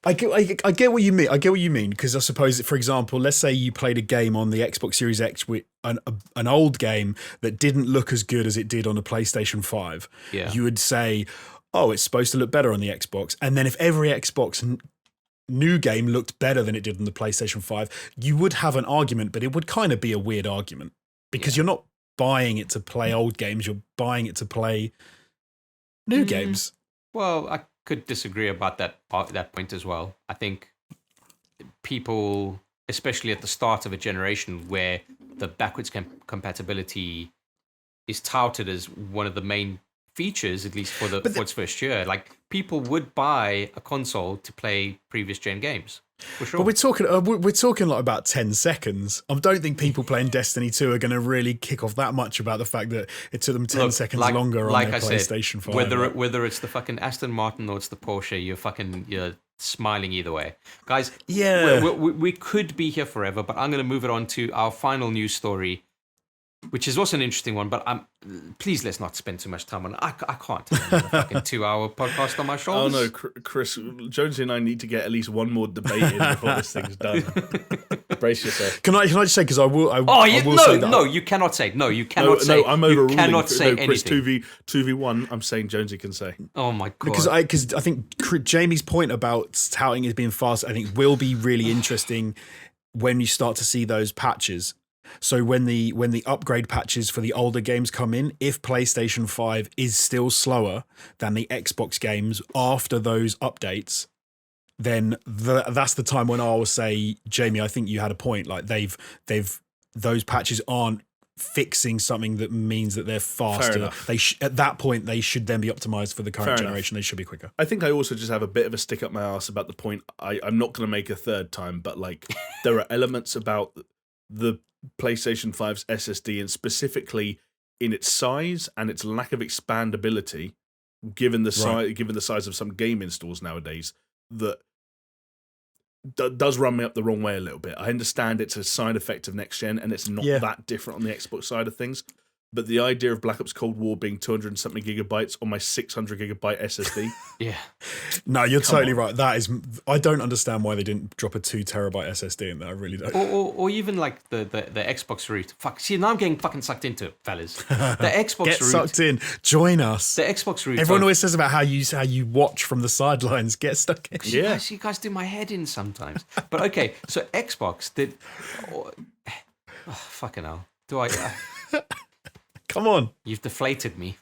I get what you mean. I get what you mean because I suppose, for example, let's say you played a game on the Xbox Series X with an old game that didn't look as good as it did on the PlayStation 5. Yeah. You would say, "Oh, it's supposed to look better on the Xbox." And then if every Xbox new game looked better than it did on the PlayStation 5, you would have an argument, but it would kind of be a weird argument because you're not buying it to play old games. You're buying it to play new games. Well, I could disagree about that point as well. I think people, especially at the start of a generation where the backwards compatibility is touted as one of the main features, at least for its first year, like people would buy a console to play previous gen games. For sure. But we're talking like about 10 seconds. I don't think people playing Destiny 2 are going to really kick off that much about the fact that it took them 10 seconds longer on their PlayStation 5. Whether it's the fucking Aston Martin or it's the Porsche, you're smiling either way. Guys, we could be here forever, but I'm going to move it on to our final news story, which is also an interesting one, but please let's not spend too much time on it. I can't take another fucking 2-hour podcast on my shoulders. Oh no, Chris, Jonesy and I need to get at least one more debate in before this thing's done. Brace yourself. Can I just say, because I will say that. No, you cannot say. No, you cannot say. No, I'm overruling. You cannot say Chris, anything. 2v1, I'm saying Jonesy can say. Oh my God. Because I think Jamie's point about touting is being fast, I think will be really interesting when you start to see those patches. So when the upgrade patches for the older games come in, if PlayStation 5 is still slower than the Xbox games after those updates, then that's the time when I will say, Jamie, I think you had a point. Like those patches aren't fixing something that means that they're faster. At that point, they should then be optimized for the current generation. They should be quicker. I think I also just have a bit of a stick up my ass about the point. I'm not going to make a third time, but like there are elements about the PlayStation 5's SSD, and specifically in its size and its lack of expandability, given the size of some game installs nowadays, that does run me up the wrong way a little bit. I understand it's a side effect of next gen, and it's not that different on the Xbox side of things. But the idea of Black Ops Cold War being 200 and something gigabytes on my 600 gigabyte SSD. Yeah. No, you're totally right. That is, I don't understand why they didn't drop a 2 terabyte SSD in there. I really don't. Or even like the Xbox route. Fuck. See, now I'm getting fucking sucked into it, fellas. The Xbox Get route. sucked in. Join us. The Xbox route. Everyone always says about how you watch from the sidelines. Get stuck in. Yeah. You guys do my head in sometimes. But okay, so Xbox did. Fucking hell. Do I? Come on. You've deflated me.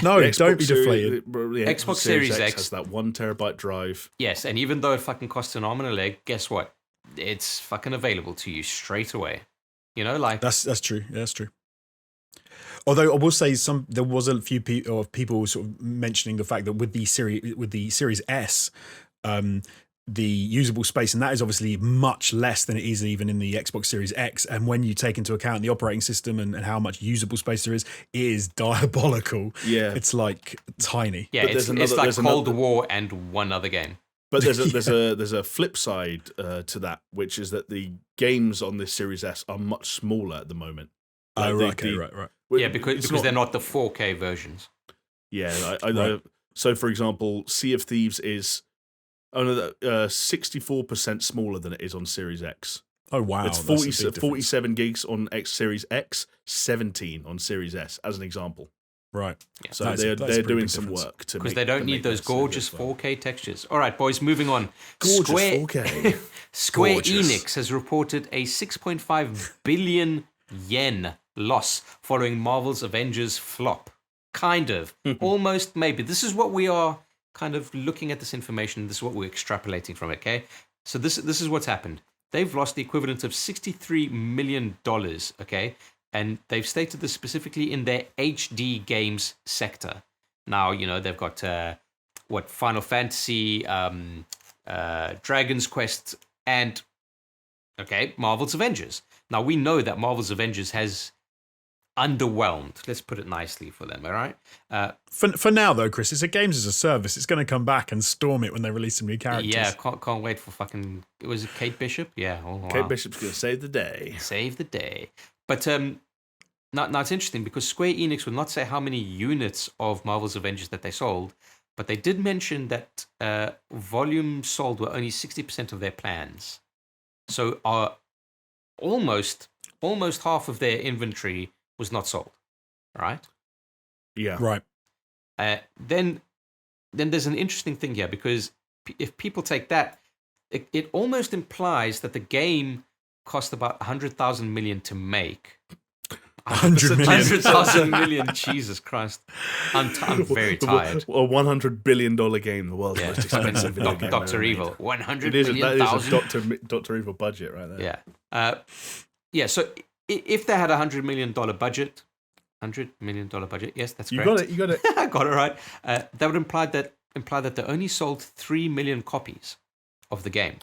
No, don't be deflated. Xbox Series X has that 1 terabyte drive. Yes, and even though it fucking costs an arm and a leg, guess what? It's fucking available to you straight away. You know, like that's true. Yeah, that's true. Although I will say there was a few people sort of mentioning the fact that with the Series S, the usable space, and that is obviously much less than it is even in the Xbox Series X. And when you take into account the operating system and how much usable space there is, it is diabolical. Yeah, it's like tiny. Yeah, it's like Cold War and one other game. But there's a flip side to that, which is that the games on this Series S are much smaller at the moment. Right. Yeah, because they're not the 4K versions. Yeah, so for example, Sea of Thieves is 64% smaller than it is on Series X. Oh wow, it's 47 gigs on Series X, 17 on Series S, as an example. Right. So That is they're a pretty doing big some difference. work to Because they don't need those gorgeous 4K textures. All right, boys, moving on. Gorgeous 4K. Square Gorgeous. Enix has reported a 6.5 billion yen loss following Marvel's Avengers flop. Kind of. Almost, maybe. This is what we are kind of looking at this information. This is what we're extrapolating from it, okay? So this is what's happened. They've lost the equivalent of $63 million, okay? And they've stated this specifically in their HD games sector. Now, they've got, Final Fantasy, Dragon's Quest, and, Marvel's Avengers. Now, we know that Marvel's Avengers has underwhelmed. Let's put it nicely for them, all right? For now, though, Chris, it's a games as a service. It's going to come back and storm it when they release some new characters. Yeah, can't wait for fucking... Was it Kate Bishop? Yeah. Oh, wow. Kate Bishop's going to save the day. Save the day. But now it's interesting because Square Enix would not say how many units of Marvel's Avengers that they sold, but they did mention that volumes sold were only 60% of their plans. So almost half of their inventory was not sold, right? Yeah. Right. Then there's an interesting thing here because if people take that, it almost implies that the game cost about 100,000 million to make. 100 million. 100,000 million. Jesus Christ. I'm very tired. A $100 billion game, the world's most expensive video game. Dr. ever Evil. made. 100 It is, million that is thousand. a Dr. Evil budget right there. Yeah. So if they had a $100 million budget, yes, that's correct. You got it. I got it right. That would imply that they only sold 3 million copies of the game.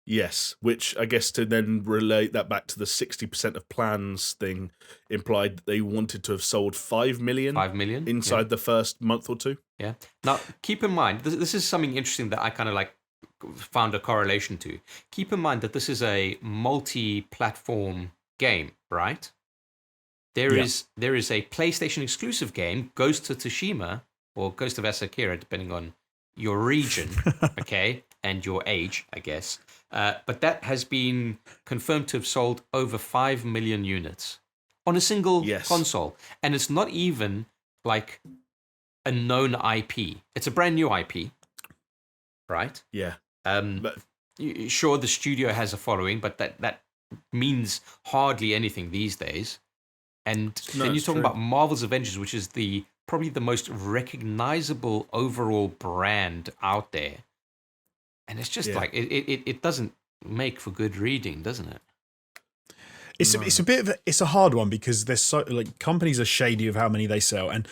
Yes, which I guess to then relate that back to the 60% of plans thing implied that they wanted to have sold 5 million. 5 million inside the first month or two. Yeah. Now, keep in mind, this is something interesting that I kind of found a correlation to. Keep in mind that this is a multi-platform game, right? There is a PlayStation exclusive game, Ghost of Tsushima, or Ghost of Asakura, depending on your region, okay, and your age, I guess. But that has been confirmed to have sold over 5 million units on a single console. And it's not even like a known IP. It's a brand new IP, right? Yeah. Sure, the studio has a following, but that means hardly anything these days. And then you're talking about Marvel's Avengers, which is probably the most recognizable overall brand out there. And it's just it doesn't make for good reading, doesn't it? It's a hard one because there's companies are shady of how many they sell, and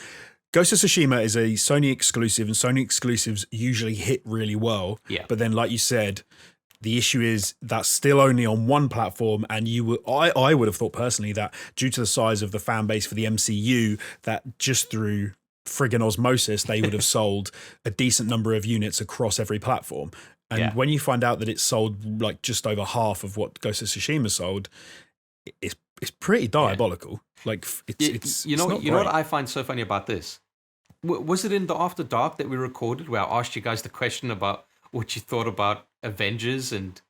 Ghost of Tsushima is a Sony exclusive, and Sony exclusives usually hit really well. Yeah. But then, like you said, the issue is that's still only on one platform, and I would have thought personally that due to the size of the fan base for the MCU, that just through friggin' osmosis, they would have sold a decent number of units across every platform. And when you find out that it's sold like just over half of what Ghost of Tsushima sold, it's pretty diabolical. Like it's you know what I find so funny about this? Was it in the After Dark that we recorded where I asked you guys the question about what you thought about Avengers and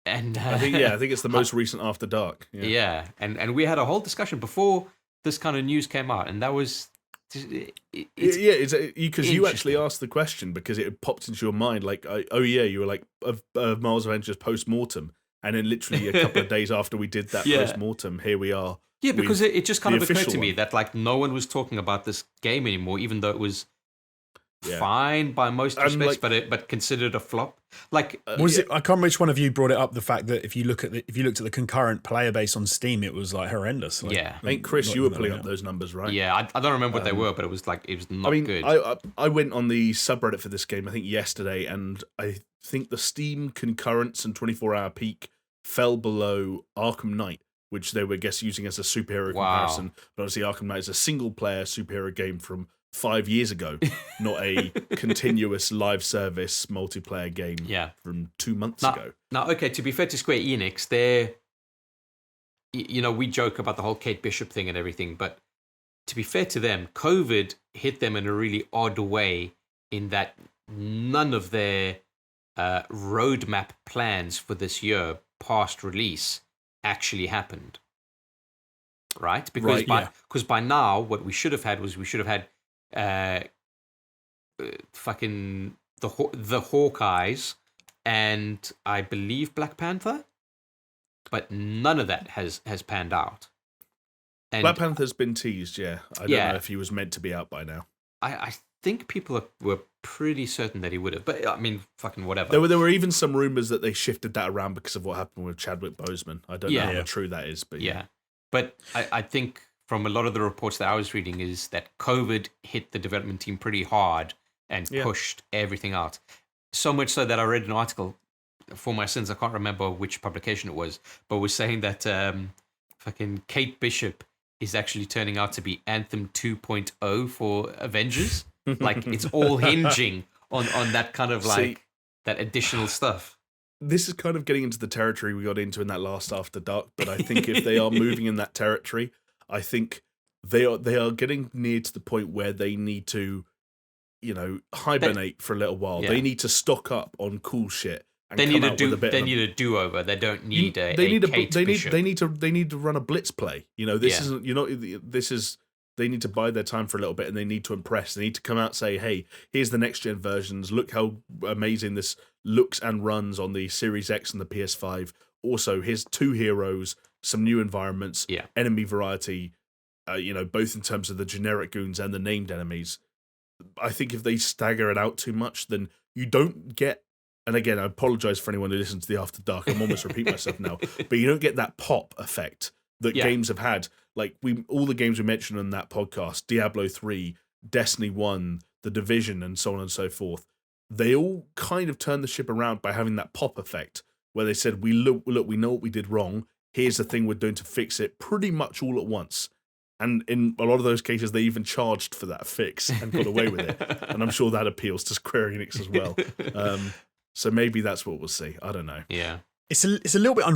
I think it's the most recent After Dark. Yeah, and we had a whole discussion before this kind of news came out, and that was because you actually asked the question because it had popped into your mind like, you were like Miles Avengers post-mortem, and then literally a couple of days after we did that post-mortem, here we are. Yeah, because it just kind of occurred to me one. that like no one was talking about this game anymore, even though it was fine by most respects, but considered a flop. Like was it? I can't remember which one of you brought it up. The fact that if you looked at the concurrent player base on Steam, it was like horrendous. Like, I think Chris, you were pulling up those numbers, right? Yeah, I don't remember what they were, but it was not good. I went on the subreddit for this game I think yesterday, and I think the Steam concurrence and 24-hour peak fell below Arkham Knight, which they were using as a superhero comparison. But obviously, Arkham Knight is a single-player superhero game from 5 years ago, not a continuous live service multiplayer game from 2 months ago. Now, okay, to be fair to Square Enix, we joke about the whole Kate Bishop thing and everything, but to be fair to them, COVID hit them in a really odd way in that none of their roadmap plans for this year past release actually happened. right? Because Right, by now, what we should have had fucking the Hawkeyes and I believe Black Panther, but none of that has panned out. And Black Panther's been teased, yeah. I don't Yeah. know if he was meant to be out by now. I think people were pretty certain that he would have, but I mean, fucking whatever. There were even some rumors that they shifted that around because of what happened with Chadwick Boseman. I don't know how true that is, but Yeah. But I think from a lot of the reports that I was reading is that COVID hit the development team pretty hard and pushed everything out. So much so that I read an article, for my sins, I can't remember which publication it was, but was saying that fucking Kate Bishop is actually turning out to be Anthem 2.0 for Avengers. Like, it's all hinging on that kind of like that additional stuff. This is kind of getting into the territory we got into in that last After Dark, but I think if they are moving in that territory, I think they are getting near to the point where they need to, hibernate for a little while. Yeah. They need to stock up on cool shit. And They need a do-over. They don't need they Kate Bishop. They need to run a blitz play. They need to bide their time for a little bit and they need to impress. They need to come out and say, hey, here's the next gen versions. Look how amazing this looks and runs on the Series X and the PS5. Also, here's 2 heroes, some new environments, enemy variety, both in terms of the generic goons and the named enemies. I think if they stagger it out too much, then you don't get. And again, I apologize for anyone who listens to the After Dark. I'm almost repeating myself now, but you don't get that pop effect that games have had. Like all the games we mentioned on that podcast, Diablo 3, Destiny 1, The Division, and so on and so forth. They all kind of turned the ship around by having that pop effect, where they said, "We look, we know what we did wrong. Here's the thing we're doing to fix it." Pretty much all at once. And in a lot of those cases, they even charged for that fix and got away with it. And I'm sure that appeals to Square Enix as well. So maybe that's what we'll see. I don't know. Yeah. It's a little bit,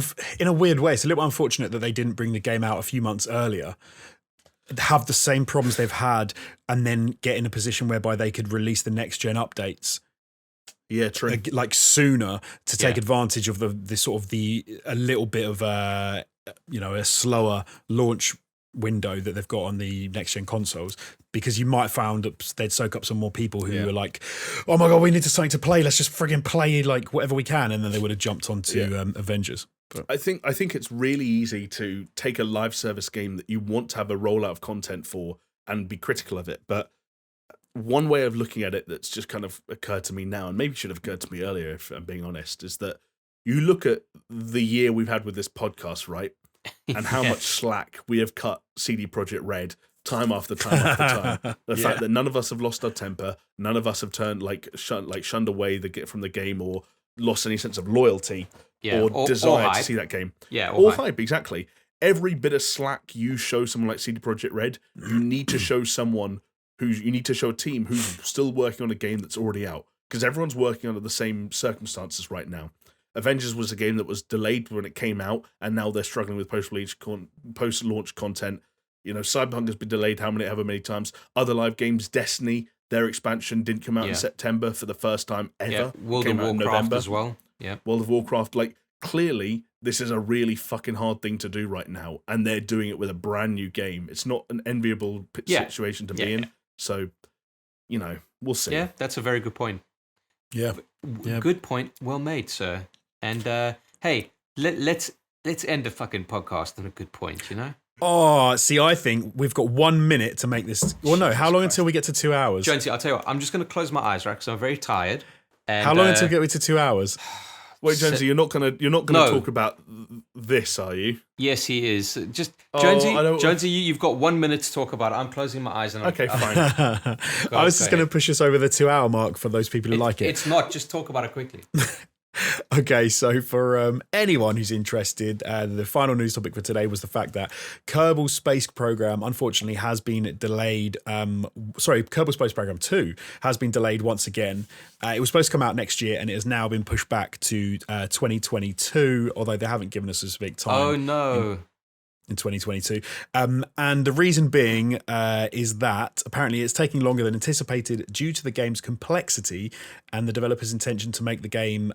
in a weird way, it's a little bit unfortunate that they didn't bring the game out a few months earlier, have the same problems they've had, and then get in a position whereby they could release the next gen updates. Yeah, true. Like sooner to take advantage of the sort of a little bit of a slower launch window that they've got on the next gen consoles, because you might found that they'd soak up some more people who were like, oh my god, we need something to play, let's just friggin' play like whatever we can, and then they would have jumped onto Avengers. But I think it's really easy to take a live service game that you want to have a rollout of content for and be critical of it. But one way of looking at it that's just kind of occurred to me now, and maybe should have occurred to me earlier if I'm being honest, is that you look at the year we've had with this podcast, right? And how much slack we have cut CD Projekt Red time after time after time. The fact that none of us have lost our temper, none of us have turned shunned away from the game, or lost any sense of loyalty or desire to see that game. Yeah, or hype, exactly. Every bit of slack you show someone like CD Projekt Red, you need to show a team who's still working on a game that's already out, because everyone's working under the same circumstances right now. Avengers was a game that was delayed when it came out, and now they're struggling with post-launch content. Cyberpunk has been delayed however many times. Other live games, Destiny, their expansion didn't come out in September for the first time ever. Yeah, World came of out in Warcraft November as well. Yeah, World of Warcraft. Clearly, this is a really fucking hard thing to do right now, and they're doing it with a brand new game. It's not an enviable situation to be in. So, we'll see. Yeah, that's a very good point. Yeah. Good point. Well made, sir. And hey, let's end the fucking podcast on a good point, Oh, see, I think we've got 1 minute to make this. Well, no, how long until we get to 2 hours? Jonesy, I'll tell you what, I'm just going to close my eyes, right? Because I'm very tired. And, how long until we get to 2 hours? Wait, Jonesy, you're not gonna talk about this, are you? Yes, he is. Just Jonesy, you've got 1 minute to talk about it. I'm closing my eyes and okay, fine. I was just going to push us over the 2 hour mark for those people who like it. It's not. Just talk about it quickly. Okay, so for anyone who's interested, the final news topic for today was the fact that Kerbal Space Program, unfortunately, has been delayed. Kerbal Space Program 2 has been delayed once again. It was supposed to come out next year, and it has now been pushed back to 2022, although they haven't given us a specific time. Oh, no. in 2022. And the reason being is that apparently it's taking longer than anticipated due to the game's complexity and the developers' intention to make the game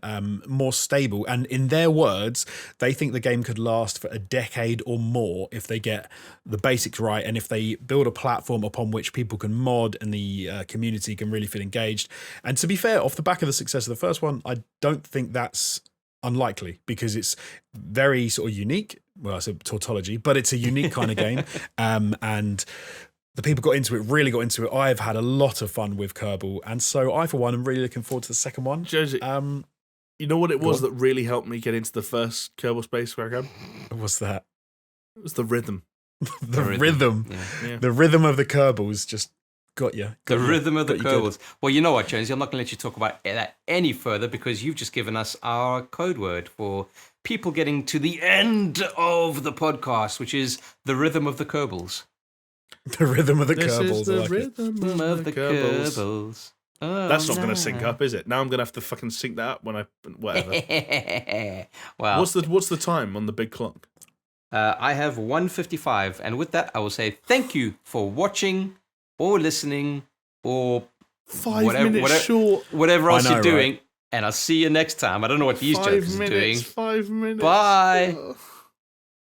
more stable. And in their words, they think the game could last for a decade or more if they get the basics right and if they build a platform upon which people can mod and the community can really feel engaged. And to be fair, off the back of the success of the first one, I don't think that's unlikely because it's very sort of unique. Well, I said tautology, but it's a unique kind of game. And the people really got into it. I've had a lot of fun with Kerbal. And so I, for one, am really looking forward to the second one. Josie, you know what it was that really helped me get into the first Kerbal Space Program? What's that? It was the rhythm. The rhythm. Yeah. The rhythm of the Kerbals just got you. The rhythm of the Kerbals. Well, you know what, Jonesy? I'm not going to let you talk about that any further because you've just given us our code word for people getting to the end of the podcast, which is the rhythm of the Kerbals. The rhythm of the This Kerbals. is the like rhythm of the Kerbals. Kerbals. Oh, That's not going to sync up, is it? Now I'm going to have to fucking sync that up when I... Whatever. Well, What's the time on the big clock? I have 1:55, and with that, I will say thank you for watching or listening or 5 whatever, minutes short. whatever else I know, you're doing, right? and I'll see you next time. I don't know what these 5 jokers are minutes. doing. 5 minutes. Bye. Ugh.